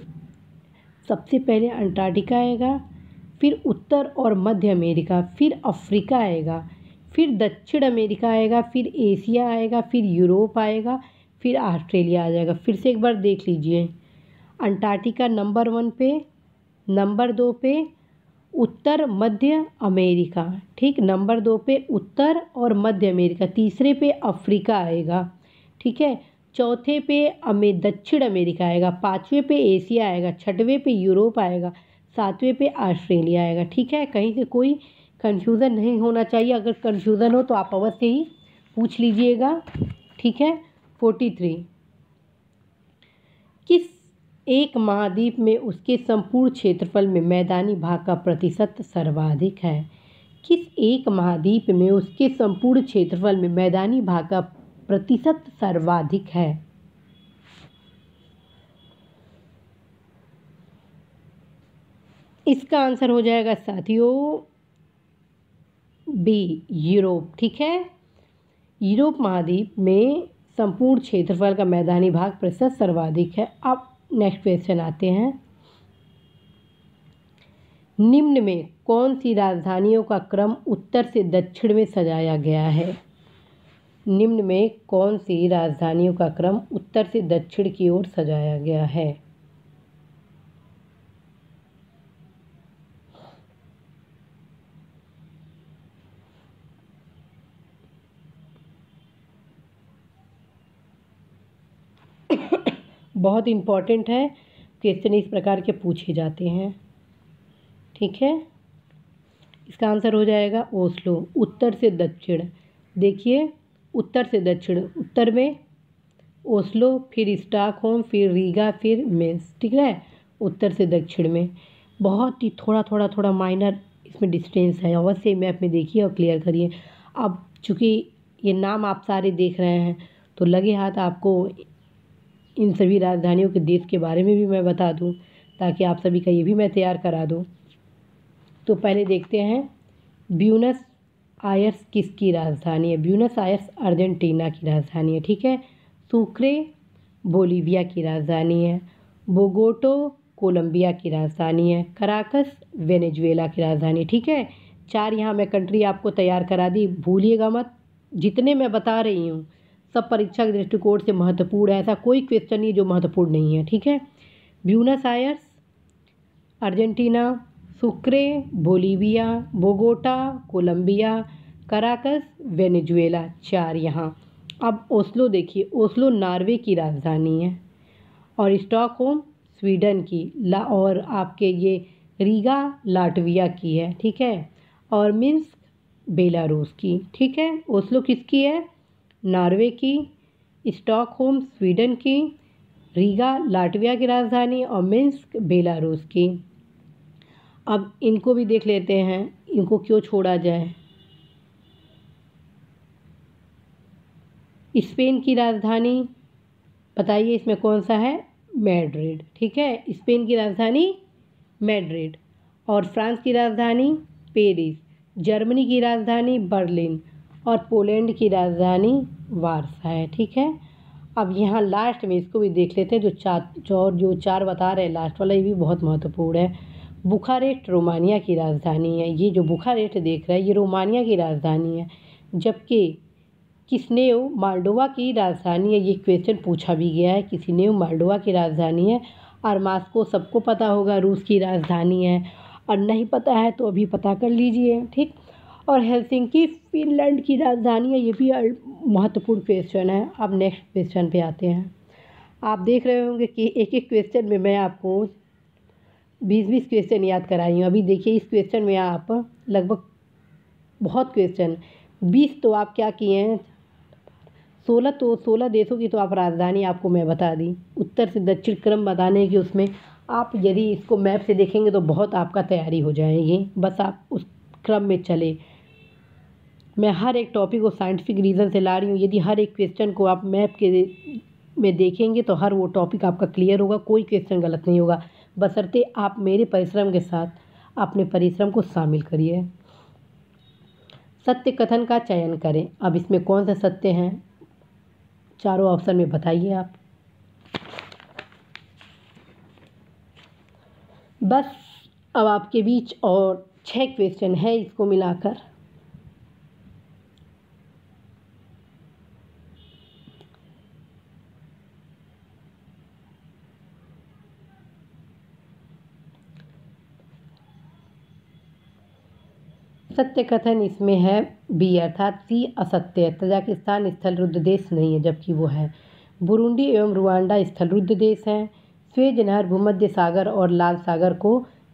सबसे पहले अंटार्कटिका आएगा, फिर उत्तर और मध्य अमेरिका, फिर अफ्रीका आएगा, फिर दक्षिण अमेरिका आएगा, फिर एशिया आएगा, फिर यूरोप आएगा, फिर ऑस्ट्रेलिया आ जाएगा। फिर से एक बार देख लीजिए, अंटार्कटिका नंबर 1 पे, नंबर 2 पे उत्तर मध्य अमेरिका, ठीक, नंबर 2 पे उत्तर और मध्य अमेरिका, तीसरे पे अफ्रीका आएगा, ठीक है, चौथे पे दक्षिण अमेरिका आएगा, पाँचवें पे एशिया आएगा, छठवें पे यूरोप आएगा, सातवें पे ऑस्ट्रेलिया आएगा, ठीक है। कहीं से कोई कन्फ्यूज़न नहीं होना चाहिए, अगर कन्फ्यूज़न हो तो आप अवश्य ही पूछ लीजिएगा, ठीक है। 43, किस एक महाद्वीप में उसके संपूर्ण क्षेत्रफल में मैदानी भाग का प्रतिशत सर्वाधिक है? किस एक महाद्वीप में उसके संपूर्ण क्षेत्रफल में मैदानी भाग का प्रतिशत सर्वाधिक है? इसका आंसर हो जाएगा साथियों बी, यूरोप, ठीक है। यूरोप महाद्वीप में संपूर्ण क्षेत्रफल का मैदानी भाग प्रतिशत सर्वाधिक है। अब नेक्स्ट क्वेश्चन आते हैं, निम्न में कौन सी राजधानियों का क्रम उत्तर से दक्षिण में सजाया गया है? निम्न में कौन सी राजधानियों का क्रम उत्तर से दक्षिण की ओर सजाया गया है? बहुत इम्पॉर्टेंट है, क्वेश्चन इस प्रकार के पूछे जाते हैं, ठीक है। इसका आंसर हो जाएगा ओस्लो, उत्तर से दक्षिण। देखिए, उत्तर से दक्षिण, उत्तर में ओस्लो, फिर स्टॉकहोम, फिर रीगा, फिर मेंस, ठीक है, उत्तर से दक्षिण में। बहुत ही थोड़ा माइनर इसमें डिस्टेंस है, अवश्य मैप में देखिए और क्लियर करिए। अब चूँकि ये नाम आप सारे देख रहे हैं तो लगे हाथ आपको इन सभी राजधानियों के देश के बारे में भी मैं बता दूं, ताकि आप सभी का ये भी मैं तैयार करा दूं। तो पहले देखते हैं, ब्यूनस आयर्स किसकी राजधानी है? ब्यूनस आयर्स अर्जेंटीना की राजधानी है, ठीक है। सुक्रे बोलीविया की राजधानी है। बोगोटो कोलंबिया की राजधानी है। कराकस वेनेजुएला की राजधानी, ठीक है। 4 यहाँ मैं कंट्री आपको तैयार करा दी, भूलिएगा मत। जितने मैं बता रही हूँ सब परीक्षा के दृष्टिकोण से महत्वपूर्ण है, ऐसा कोई क्वेश्चन नहीं जो महत्वपूर्ण नहीं है, ठीक है। Buenos Aires Argentina, Sucre Bolivia, Bogota Colombia, Caracas Venezuela, 4 यहाँ। अब ओस्लो देखिए, ओस्लो नॉर्वे की राजधानी है और स्टॉकहोम स्वीडन की, और आपके ये रीगा लाटविया की है, ठीक है, और मिन्स्क बेलारूस की, ठीक है। ओस्लो किसकी है? नॉर्वे की, स्टॉकहोम स्वीडन की, रीगा लाटविया की राजधानी और मिन्स्क बेलारूस की। अब इनको भी देख लेते हैं, इनको क्यों छोड़ा जाए। स्पेन की राजधानी बताइए इसमें कौन सा है? मैड्रिड, ठीक है, स्पेन की राजधानी मैड्रिड। और फ्रांस की राजधानी पेरिस, जर्मनी की राजधानी बर्लिन और पोलैंड की राजधानी वार्सा है, ठीक है। अब यहाँ लास्ट में इसको भी देख लेते हैं, जो चार बता रहे हैं लास्ट वाला, ये भी बहुत महत्वपूर्ण है। बुखारेस्ट रोमानिया की राजधानी है। ये जो बुखारेस्ट देख रहे हैं ये रोमानिया की राजधानी है, जबकि किस्नेव माल्डोवा की राजधानी है। ये क्वेश्चन पूछा भी गया है, किस्नेव माल्डोवा की राजधानी है। और मास्को सबको पता होगा रूस की राजधानी है, और नहीं पता है तो अभी पता कर लीजिए, ठीक। और हेलसिंकी फिनलैंड की राजधानी है, ये भी महत्वपूर्ण क्वेश्चन है। अब नेक्स्ट क्वेश्चन पे आते हैं। आप देख रहे होंगे कि एक एक क्वेश्चन में मैं आपको 20-20 क्वेश्चन याद कराई हूँ। अभी देखिए इस क्वेश्चन में आप लगभग बहुत क्वेश्चन 20 तो आप क्या किए हैं, 16 देशों की तो आप राजधानी आपको मैं बता दी, उत्तर से दक्षिण क्रम बताने की। उसमें आप यदि इसको मैप से देखेंगे तो बहुत आपका तैयारी हो जाएगी, बस आप उस क्रम में चले। मैं हर एक टॉपिक को साइंटिफिक रीज़न से ला रही हूँ। यदि हर एक क्वेश्चन को आप मैप के में देखेंगे तो हर वो टॉपिक आपका क्लियर होगा, कोई क्वेश्चन गलत नहीं होगा, बशर्ते आप मेरे परिश्रम के साथ अपने परिश्रम को शामिल करिए। सत्य कथन का चयन करें। अब इसमें कौन सा सत्य हैं, चारों ऑप्शन में बताइए आप। बस अब आपके बीच और 6 क्वेश्चन है इसको मिलाकर। सत्य कथन इसमें है बी, अर्थात सी असत्य है। तजाकिस्तान स्थल रुद्ध देश नहीं है, जबकि वो है। बुरुंडी एवं रुवांडा स्थल रुद्ध देश हैं। स्वेज नहर भूमध्य सागर और लाल सागर को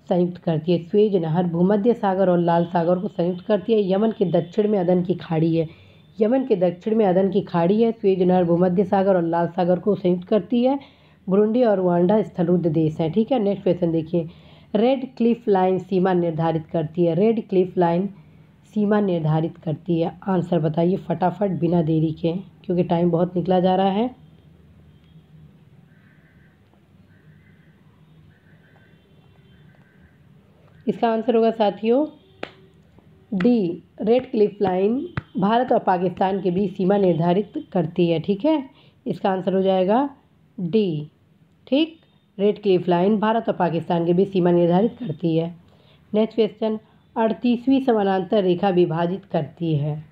संयुक्त करती है। स्वेज नहर भूमध्य सागर और लाल सागर को संयुक्त करती है। यमन के दक्षिण में अदन की खाड़ी है। यमन के दक्षिण में अदन की खाड़ी है। स्वेज नहर भूमध्य सागर और लाल सागर को संयुक्त करती है। बुरुंडी और रुवांडा स्थल रुद्ध देश हैं। ठीक है, नेक्स्ट क्वेश्चन देखिए। रेड क्लिफ लाइन सीमा निर्धारित करती है। रेड क्लिफ लाइन सीमा निर्धारित करती है। आंसर बताइए फटाफट बिना देरी के, क्योंकि टाइम बहुत निकला जा रहा है। इसका आंसर होगा साथियों D, red Cliff line Bharat और पाकिस्तान के बीच सीमा निर्धारित करती है। ठीक है, इसका आंसर हो जाएगा डी। ठीक, रेड क्लिफ लाइन भारत और पाकिस्तान के बीच सीमा निर्धारित करती है। नेक्स्ट क्वेश्चन, 38वीं समानांतर रेखा विभाजित करती है।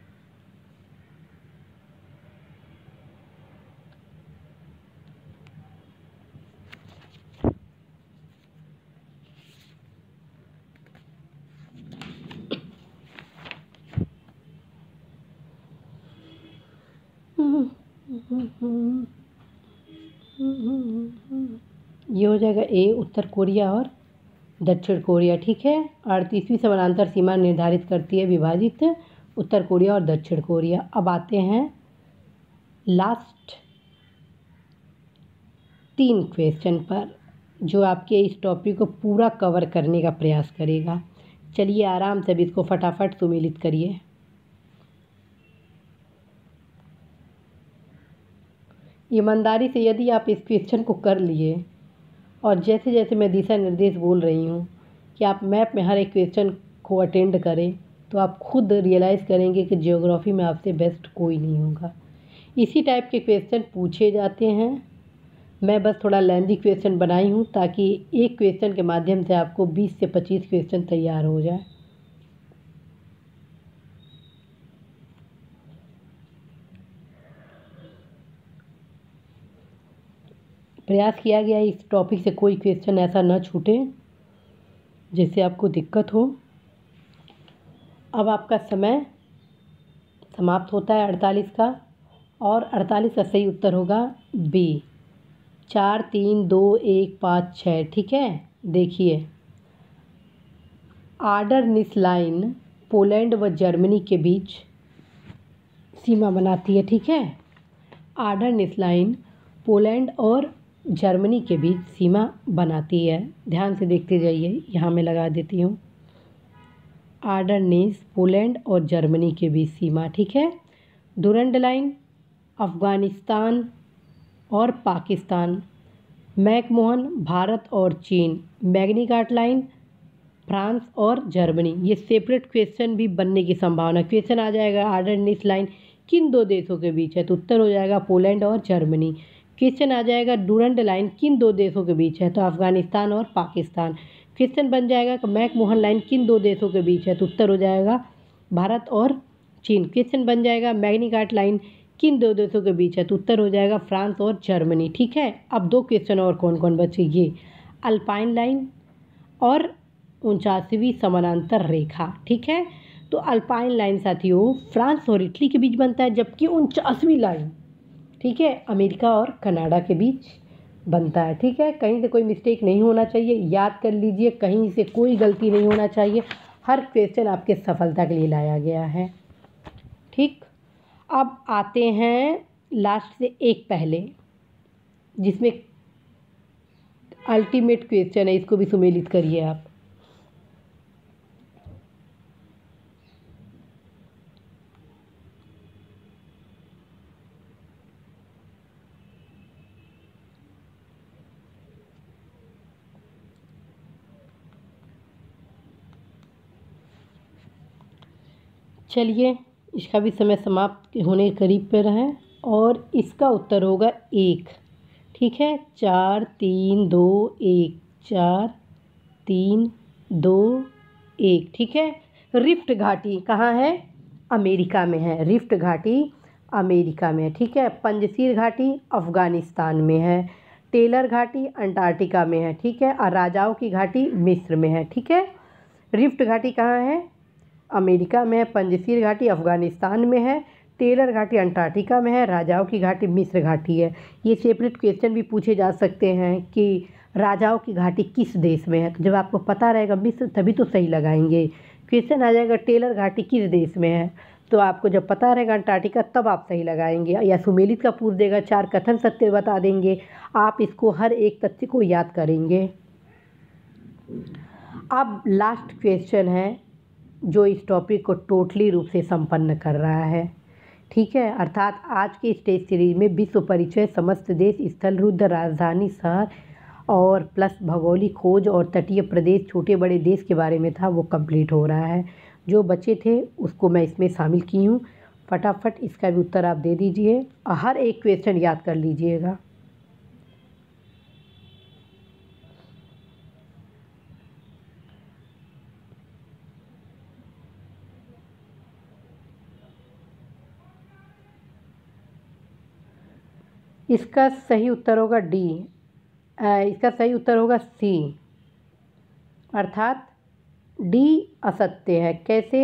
ये हो जाएगा ए, उत्तर कोरिया और दक्षिण कोरिया। ठीक है, 38वीं समानांतर सीमा निर्धारित करती है विभाजित उत्तर कोरिया और दक्षिण कोरिया। अब आते हैं लास्ट 3 क्वेश्चन पर, जो आपके इस टॉपिक को पूरा कवर करने का प्रयास करेगा। चलिए आराम से भी इसको फटाफट सुमेलित करिए। ईमानदारी से यदि आप इस क्वेश्चन को कर लिए और जैसे जैसे मैं दिशा निर्देश बोल रही हूँ कि आप मैप में हर एक क्वेश्चन को अटेंड करें, तो आप खुद रियलाइज़ करेंगे कि ज्योग्राफी में आपसे बेस्ट कोई नहीं होगा। इसी टाइप के क्वेश्चन पूछे जाते हैं। मैं बस थोड़ा लेंथी क्वेश्चन बनाई हूँ ताकि एक क्वेश्चन के माध्यम से आपको 20 से 25 क्वेश्चन तैयार हो जाए। प्रयास किया गया है इस टॉपिक से कोई क्वेश्चन ऐसा न छूटे जिससे आपको दिक्कत हो। अब आपका समय समाप्त होता है 48 का, और 48 का सही उत्तर होगा बी, 4, 3, 2, 1, 5, 6। ठीक है, देखिए आर्डरनिस लाइन पोलैंड व जर्मनी के बीच सीमा बनाती है। ठीक है, आर्डरनिस लाइन पोलैंड और जर्मनी के बीच सीमा बनाती है। ध्यान से देखते जाइए, यहाँ मैं लगा देती हूँ आर्डरनिस पोलैंड और जर्मनी के बीच सीमा। ठीक है, डुरंड लाइन अफ़गानिस्तान और पाकिस्तान, मैकमोहन भारत और चीन, मैग्नीकाट लाइन फ्रांस और जर्मनी। ये सेपरेट क्वेश्चन भी बनने की संभावना। क्वेश्चन आ जाएगा आर्डरनिस लाइन किन 2 देशों के बीच है, तो उत्तर हो जाएगा पोलैंड और जर्मनी। क्वेश्चन आ जाएगा डुरंड लाइन किन 2 देशों के बीच है, तो अफ़गानिस्तान और पाकिस्तान। क्वेश्चन बन जाएगा कि मैकमोहन लाइन किन 2 देशों के बीच है, तो उत्तर हो जाएगा भारत और चीन। क्वेश्चन बन जाएगा मैग्नीकाट लाइन किन 2 देशों के बीच है, तो उत्तर हो जाएगा फ्रांस और जर्मनी। ठीक है, अब 2 क्वेश्चन और कौन कौन बचे, ये अल्पाइन लाइन और 49वीं समानांतर रेखा। ठीक है, तो अल्पाइन लाइन साथियों फ्रांस और इटली के बीच बनता है, जबकि 49वीं लाइन ठीक है अमेरिका और कनाडा के बीच बनता है। ठीक है, कहीं से कोई मिस्टेक नहीं होना चाहिए, याद कर लीजिए, कहीं से कोई गलती नहीं होना चाहिए। हर क्वेश्चन आपके सफलता के लिए लाया गया है। ठीक, अब आते हैं लास्ट से एक पहले, जिसमें अल्टीमेट क्वेश्चन है, इसको भी सुमेलित करिए आप। चलिए, इसका भी समय समाप्त होने के करीब पर है और इसका उत्तर होगा 1। ठीक है, 4, 3, 2, 1, 4, 3, 2, 1। ठीक है, रिफ्ट घाटी कहाँ है, अमेरिका में है। रिफ्ट घाटी अमेरिका में है। ठीक है, पंजशीर घाटी अफ़गानिस्तान में है। टेलर घाटी अंटार्कटिका में है। ठीक है, और राजाओं की घाटी मिस्र में है। ठीक है, रिफ्ट घाटी कहाँ है, अमेरिका में है, पंजशीर घाटी अफ़गानिस्तान में है, टेलर घाटी अंटार्कटिका में है, राजाओं की घाटी मिस्र घाटी है। ये सेपरेट क्वेश्चन भी पूछे जा सकते हैं कि राजाओं की घाटी किस देश में है। तो जब आपको पता रहेगा मिस्र तभी तो सही लगाएंगे। क्वेश्चन आ जाएगा टेलर घाटी किस देश में है, तो आपको जब पता रहेगा अंटार्कटिका तब आप सही लगाएंगे। या सुमेलित का पूछ देगा, 4 कथन सत्य बता देंगे, आप इसको हर एक तथ्य को याद करेंगे। अब लास्ट क्वेश्चन है जो इस टॉपिक को टोटली रूप से संपन्न कर रहा है, ठीक है। अर्थात आज के स्टेज सीरीज में विश्व परिचय, समस्त देश, स्थल रुद्ध, राजधानी शहर और प्लस भौगोलिक खोज और तटीय प्रदेश, छोटे बड़े देश के बारे में था, वो कंप्लीट हो रहा है। जो बचे थे उसको मैं इसमें शामिल की हूँ। फटाफट इसका भी उत्तर आप दे दीजिए और हर एक क्वेश्चन याद कर लीजिएगा। इसका सही उत्तर होगा डी। इसका सही उत्तर होगा सी, अर्थात डी असत्य है। कैसे?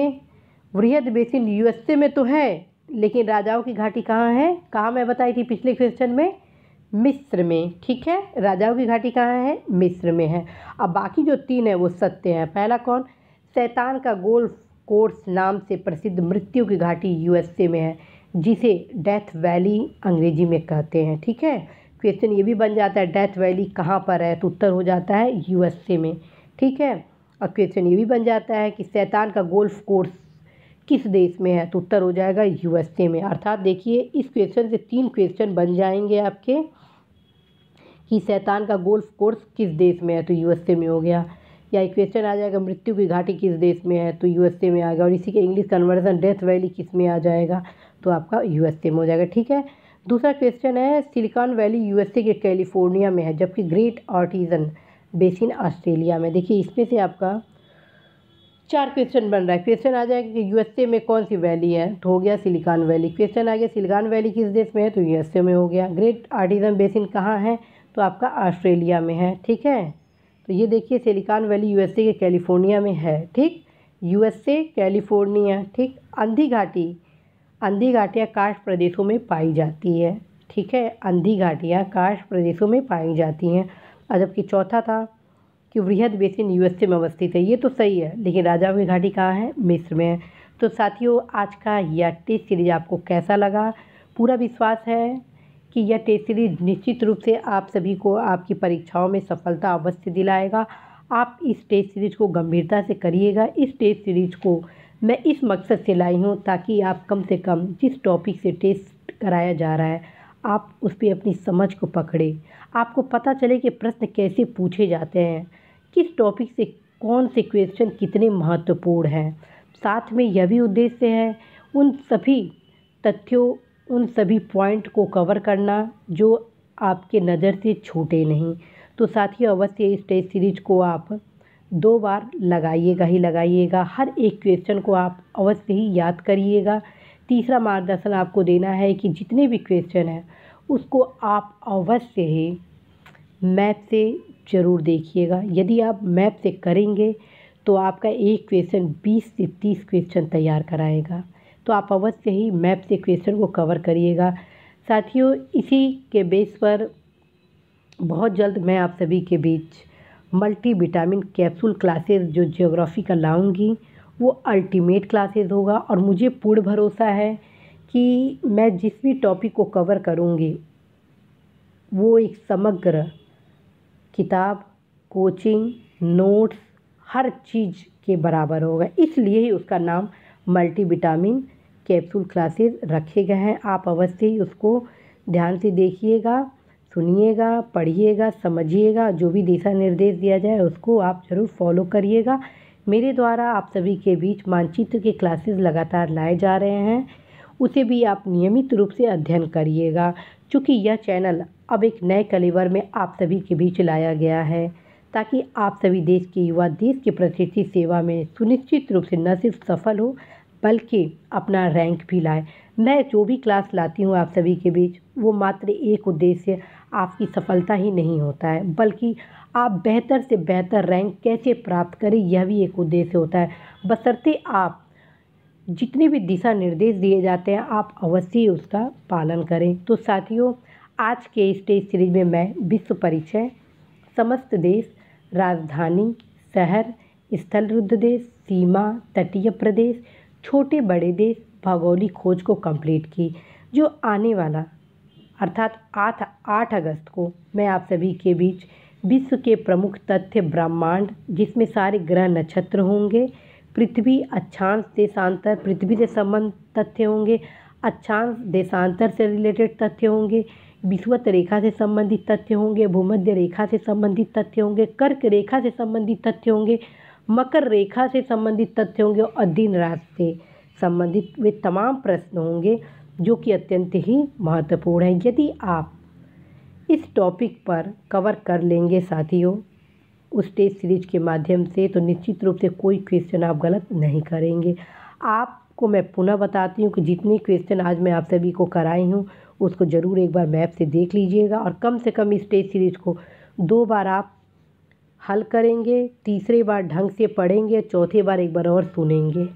वृहद बेसिन यूएसए में तो है, लेकिन राजाओं की घाटी कहाँ है? कहाँ मैं बताई थी पिछले क्वेश्चन में? मिस्र में, ठीक है। राजाओं की घाटी कहाँ है? मिस्र में है। अब बाकी जो 3 है वो सत्य है। पहला कौन? शैतान का गोल्फ कोर्स नाम से प्रसिद्ध मृत्यु की घाटी यूएसए में है, जिसे डेथ वैली अंग्रेजी में कहते हैं, ठीक है। क्वेश्चन ये भी बन जाता है डेथ वैली कहाँ पर है, तो उत्तर हो जाता है यूएसए में, ठीक है। और क्वेश्चन ये भी बन जाता है कि शैतान का गोल्फ कोर्स किस देश में है, तो उत्तर हो जाएगा यूएसए में। अर्थात देखिए इस क्वेश्चन से 3 क्वेश्चन बन जाएंगे आपके कि शैतान का गोल्फ कोर्स किस देश में है, तो यूएसए में हो गया। या एक क्वेश्चन आ जाएगा मृत्यु की घाटी किस देश में है, तो यूएसए में आ गया। और इसी के इंग्लिश कन्वर्जन डेथ वैली किस में आ जाएगा, तो आपका यूएसए में हो जाएगा, ठीक है। दूसरा क्वेश्चन है सिलिकॉन वैली यूएसए के कैलिफोर्निया में है, जबकि ग्रेट आर्टिजन बेसिन ऑस्ट्रेलिया में। देखिए इसमें से आपका 4 क्वेश्चन बन रहा है। क्वेश्चन आ जाएगा कि यूएसए में कौन सी वैली है, तो हो गया सिलिकॉन वैली। क्वेश्चन आ गया सिलिकॉन वैली किस देश में है, तो यूएसए में हो गया। ग्रेट आर्टिजन बेसिन कहाँ है, तो आपका ऑस्ट्रेलिया में है, ठीक है। तो ये देखिए सिलिकॉन वैली यूएसए के कैलिफोर्निया में है, ठीक। यूएसए कैलिफोर्निया, ठीक। अंधी घाटियाँ कार्स्ट प्रदेशों में पाई जाती है, ठीक है। अंधी घाटियाँ कार्स्ट प्रदेशों में पाई जाती हैं। और जबकि चौथा था कि वृहद बेसिन यूएसए में अवस्थित है, ये तो सही है, लेकिन राजाओं की घाटी कहाँ है, मिस्र में है। तो साथियों आज का यह टेस्ट सीरीज आपको कैसा लगा? पूरा विश्वास है कि यह टेस्ट सीरीज निश्चित रूप से आप सभी को आपकी परीक्षाओं में सफलता अवश्य दिलाएगा। आप इस टेस्ट सीरीज को गंभीरता से करिएगा। इस टेस्ट सीरीज को मैं इस मकसद से लाई हूँ ताकि आप कम से कम जिस टॉपिक से टेस्ट कराया जा रहा है आप उस पर अपनी समझ को पकड़े, आपको पता चले कि प्रश्न कैसे पूछे जाते हैं, किस टॉपिक से कौन से क्वेश्चन कितने महत्वपूर्ण हैं। साथ में यह भी उद्देश्य है उन सभी तथ्यों, उन सभी पॉइंट को कवर करना जो आपके नज़र से छूटे नहीं। तो साथियों अवश्य इस टेस्ट सीरीज को आप 2 बार लगाइएगा ही लगाइएगा। हर एक क्वेश्चन को आप अवश्य ही याद करिएगा। तीसरा मार्गदर्शन आपको देना है कि जितने भी क्वेश्चन हैं उसको आप अवश्य ही मैप से ज़रूर देखिएगा। यदि आप मैप से करेंगे तो आपका एक क्वेश्चन 20 से 30 क्वेश्चन तैयार कराएगा। तो आप अवश्य ही मैप से क्वेश्चन को कवर करिएगा। साथियों इसी के बेस पर बहुत जल्द मैं आप सभी के बीच मल्टी विटामिन कैप्सूल क्लासेस जो ज्योग्राफी का लाऊंगी वो अल्टीमेट क्लासेस होगा। और मुझे पूर्ण भरोसा है कि मैं जिस भी टॉपिक को कवर करूंगी वो एक समग्र किताब, कोचिंग, नोट्स हर चीज़ के बराबर होगा। इसलिए ही उसका नाम मल्टी विटामिन कैप्सूल क्लासेस रखे गए हैं। आप अवश्य ही उसको ध्यान से देखिएगा, सुनिएगा, पढ़िएगा, समझिएगा। जो भी दिशा निर्देश दिया जाए उसको आप ज़रूर फॉलो करिएगा। मेरे द्वारा आप सभी के बीच मानचित्र के क्लासेस लगातार लाए जा रहे हैं, उसे भी आप नियमित रूप से अध्ययन करिएगा। चूँकि यह चैनल अब एक नए कलेवर में आप सभी के बीच लाया गया है ताकि आप सभी देश के युवा देश के प्रतिष्ठित सेवा में सुनिश्चित रूप से न सिर्फ सफल हो बल्कि अपना रैंक भी लाए। मैं जो भी क्लास लाती हूँ आप सभी के बीच वो मात्र एक उद्देश्य आपकी सफलता ही नहीं होता है, बल्कि आप बेहतर से बेहतर रैंक कैसे प्राप्त करें यह भी एक उद्देश्य होता है। बशर्ते आप जितने भी दिशा निर्देश दिए जाते हैं आप अवश्य उसका पालन करें। तो साथियों, आज के इस टेस्ट सीरीज में मैं विश्व परिचय, समस्त देश, राजधानी, शहर, स्थल रुद्ध देश, सीमा, तटीय प्रदेश, छोटे बड़े देश, भौगोलिक खोज को कंप्लीट की। जो आने वाला अर्थात 8 अगस्त को मैं आप सभी के बीच विश्व के प्रमुख तथ्य ब्रह्मांड, जिसमें सारे ग्रह नक्षत्र होंगे, पृथ्वी अक्षांश देशांतर, पृथ्वी से संबंध तथ्य होंगे, अक्षांश देशांतर से रिलेटेड तथ्य होंगे, विषुवत रेखा से संबंधित तथ्य होंगे, भूमध्य रेखा से संबंधित तथ्य होंगे, कर्क रेखा से संबंधित तथ्य होंगे, मकर रेखा से संबंधित तथ्य होंगे और दिन रात से संबंधित वे तमाम प्रश्न होंगे जो कि अत्यंत ही महत्वपूर्ण है। यदि आप इस टॉपिक पर कवर कर लेंगे साथियों उस टेस्ट सीरीज के माध्यम से, तो निश्चित रूप से कोई क्वेश्चन आप गलत नहीं करेंगे। आपको मैं पुनः बताती हूँ कि जितने क्वेश्चन आज मैं आप सभी को कराई हूँ उसको ज़रूर एक बार मैप से देख लीजिएगा और कम से कम इस टेस्ट सीरीज को 2 बार आप हल करेंगे, तीसरी बार ढंग से पढ़ेंगे, चौथी बार एक बार और सुनेंगे,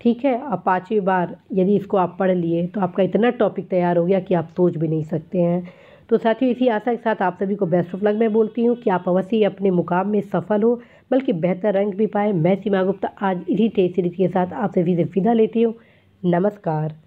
ठीक है। और 5वीं बार यदि इसको आप पढ़ लिए तो आपका इतना टॉपिक तैयार हो गया कि आप सोच भी नहीं सकते हैं। तो साथियों, इसी आशा के साथ आप सभी को बेस्ट ऑफ लक मैं बोलती हूँ कि आप अवश्य अपने मुकाम में सफल हो, बल्कि बेहतर रैंक भी पाए। मैं सीमा गुप्ता आज इसी टेस्ट सीरीज के साथ आप सभी से विदा लेती हूँ। नमस्कार।